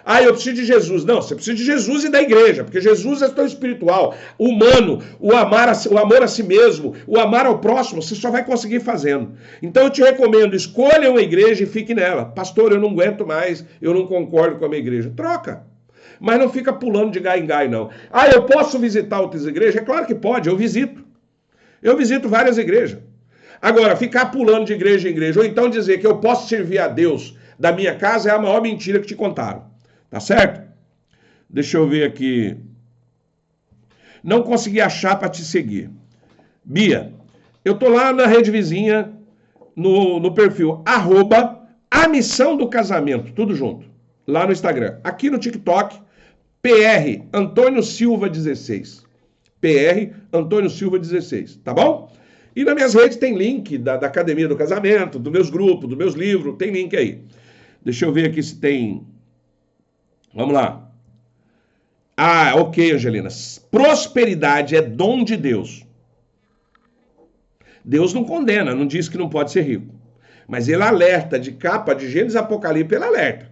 Ah, eu preciso de Jesus. Não, você precisa de Jesus e da igreja, porque Jesus é tão espiritual, humano, o amor a si mesmo, o amar ao próximo, você só vai conseguir fazendo. Então eu te recomendo, escolha uma igreja e fique nela. Pastor, eu não aguento mais, eu não concordo com a minha igreja. Troca. Mas não fica pulando de gai em gai, não. Ah, eu posso visitar outras igrejas? É claro que pode, eu visito. Eu visito várias igrejas. Agora, ficar pulando de igreja em igreja, ou então dizer que eu posso servir a Deus da minha casa é a maior mentira que te contaram. Tá certo? Deixa eu ver aqui. Não consegui achar para te seguir. Bia, eu tô lá na rede vizinha, no perfil, @a missão do casamento, tudo junto, lá no Instagram. Aqui no TikTok, PR Antônio Silva 16. PR Antônio Silva 16, tá bom? E nas minhas redes tem link da Academia do Casamento, dos meus grupos, dos meus livros, tem link aí. Deixa eu ver aqui se tem... Vamos lá. Ah, ok, Angelina. Prosperidade é dom de Deus. Deus não condena, não diz que não pode ser rico. Mas ele alerta de capa de Gênesis e Apocalipse, ele alerta.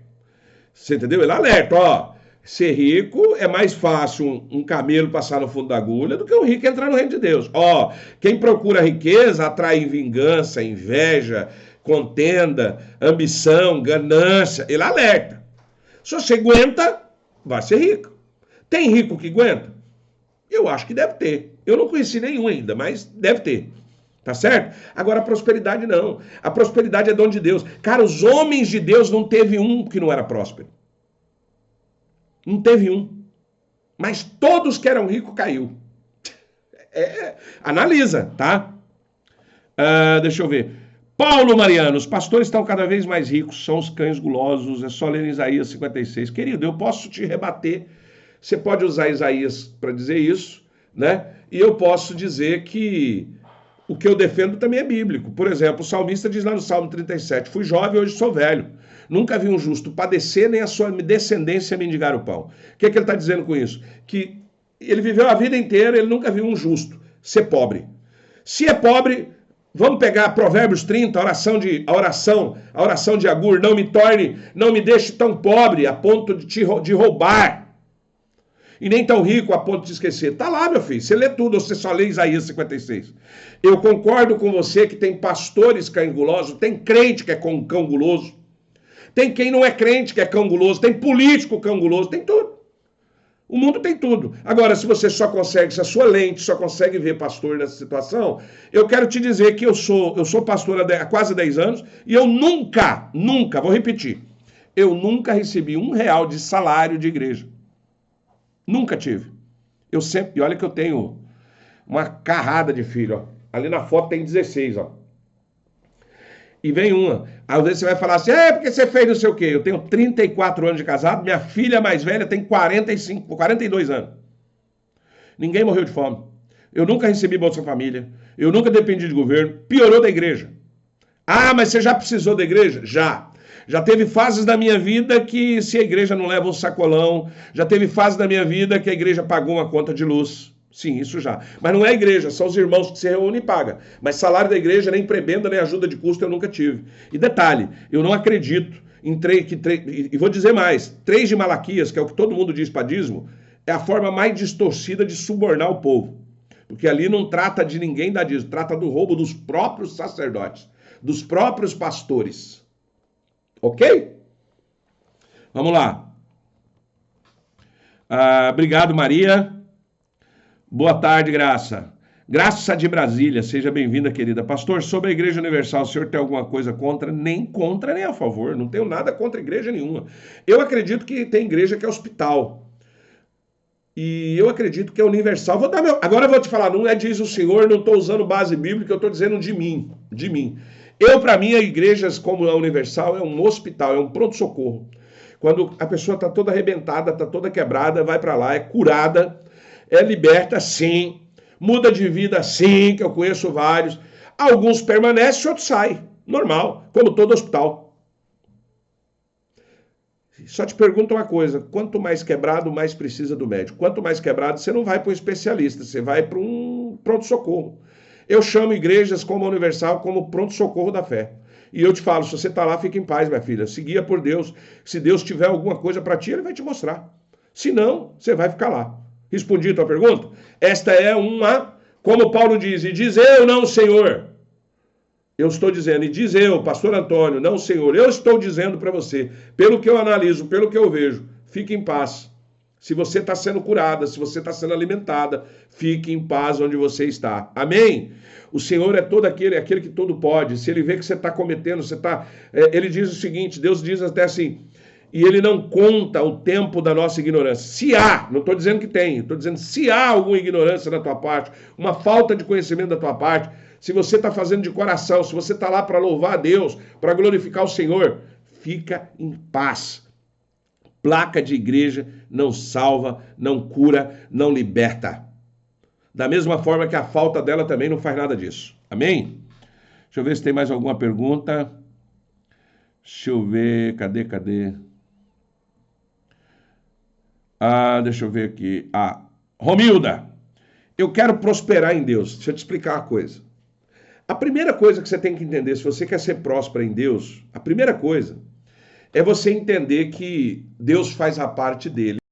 Você entendeu? Ele alerta, ó. Ser rico é mais fácil um camelo passar no fundo da agulha do que um rico entrar no reino de Deus. Ó, quem procura riqueza atrai vingança, inveja, contenda, ambição, ganância. Ele alerta. Se você aguenta, vai ser rico. Tem rico que aguenta? Eu acho que deve ter. Eu não conheci nenhum ainda, mas deve ter. Tá certo? Agora a prosperidade não. A prosperidade é dom de Deus. Cara, os homens de Deus não teve um que não era próspero. Não teve um. Mas todos que eram ricos caiu. Analisa, tá? Deixa eu ver. Paulo Mariano, os pastores estão cada vez mais ricos, são os cães gulosos, é só ler Isaías 56. Querido, eu posso te rebater, você pode usar Isaías para dizer isso, né? E eu posso dizer que o que eu defendo também é bíblico. Por exemplo, o salmista diz lá no Salmo 37, fui jovem, hoje sou velho. Nunca vi um justo padecer, nem a sua descendência mendigar o pão. O que é que ele está dizendo com isso? Que ele viveu a vida inteira, ele nunca viu um justo ser pobre. Se é pobre... Vamos pegar Provérbios 30, a oração de Agur, não me deixe tão pobre a ponto de roubar. E nem tão rico a ponto de esquecer. Tá lá, meu filho. Você lê tudo, ou você só lê Isaías 56. Eu concordo com você que tem pastores cangulosos, tem crente que é canguloso, tem quem não é crente que é canguloso, tem político canguloso, tem tudo. O mundo tem tudo. Agora, se você só consegue, se a sua lente só consegue ver pastor nessa situação, eu quero te dizer que eu sou pastor há quase 10 anos e eu nunca, vou repetir, eu nunca recebi R$1 de salário de igreja. Nunca tive. Eu sempre, e olha que eu tenho uma carrada de filho, ó. Ali na foto tem 16, ó. E vem uma. Às vezes você vai falar assim, porque você fez não sei o quê. Eu tenho 34 anos de casado, minha filha mais velha tem 42 anos. Ninguém morreu de fome. Eu nunca recebi Bolsa Família. Eu nunca dependi de governo. Piorou da igreja. Ah, mas você já precisou da igreja? Já. Já teve fases da minha vida que se a igreja não leva um sacolão, já teve fases da minha vida que a igreja pagou uma conta de luz. Sim, isso já. Mas não é a igreja, são os irmãos que se reúnem e pagam. Mas salário da igreja, nem prebenda, nem ajuda de custo eu nunca tive. E detalhe, eu não acredito e vou dizer mais, 3 de Malaquias, que é o que todo mundo diz para dízimo, é a forma mais distorcida de subornar o povo. Porque ali não trata de ninguém dar dízimo, trata do roubo dos próprios sacerdotes, dos próprios pastores. Ok? Vamos lá. Obrigado, Maria. Boa tarde, Graça. Graça de Brasília, seja bem-vinda, querida. Pastor, sobre a Igreja Universal, o senhor tem alguma coisa contra? Nem contra, nem a favor. Não tenho nada contra igreja nenhuma. Eu acredito que tem igreja que é hospital. E eu acredito que é universal. Agora eu vou te falar, não é diz o senhor, não estou usando base bíblica, eu estou dizendo de mim. Para mim, a igrejas como a Universal é um hospital, é um pronto-socorro. Quando a pessoa está toda arrebentada, está toda quebrada, vai para lá, é curada, é liberta, sim, muda de vida, sim, que eu conheço vários. Alguns permanecem, outros saem, normal, como todo hospital. Só te pergunto uma coisa, quanto mais quebrado, mais precisa do médico. Quanto mais quebrado, você não vai para um especialista, você vai para um pronto-socorro. Eu chamo igrejas como a Universal como pronto-socorro da fé. E eu te falo, se você está lá, fica em paz, minha filha. Se guia por Deus. Se Deus tiver alguma coisa para ti, Ele vai te mostrar. Se não, você vai ficar lá. Respondi a tua pergunta? Esta é uma, como Paulo diz, e diz eu, não, Senhor. Eu estou dizendo, e diz eu, pastor Antônio, não, Senhor. Eu estou dizendo para você, pelo que eu analiso, pelo que eu vejo, fique em paz. Se você está sendo curada, se você está sendo alimentada, fique em paz onde você está. Amém? O Senhor é todo aquele que todo pode. Se Ele vê que você está cometendo, Ele diz o seguinte, Deus diz até assim, e Ele não conta o tempo da nossa ignorância. Se há, não estou dizendo que tem, estou dizendo se há alguma ignorância da tua parte, uma falta de conhecimento da tua parte, se você está fazendo de coração, se você está lá para louvar a Deus, para glorificar o Senhor, fica em paz. Placa de igreja não salva, não cura, não liberta. Da mesma forma que a falta dela também não faz nada disso. Amém? Deixa eu ver se tem mais alguma pergunta. Deixa eu ver, cadê? Deixa eu ver aqui. Romilda, eu quero prosperar em Deus. Deixa eu te explicar uma coisa. A primeira coisa que você tem que entender, se você quer ser próspero em Deus, a primeira coisa é você entender que Deus faz a parte dele.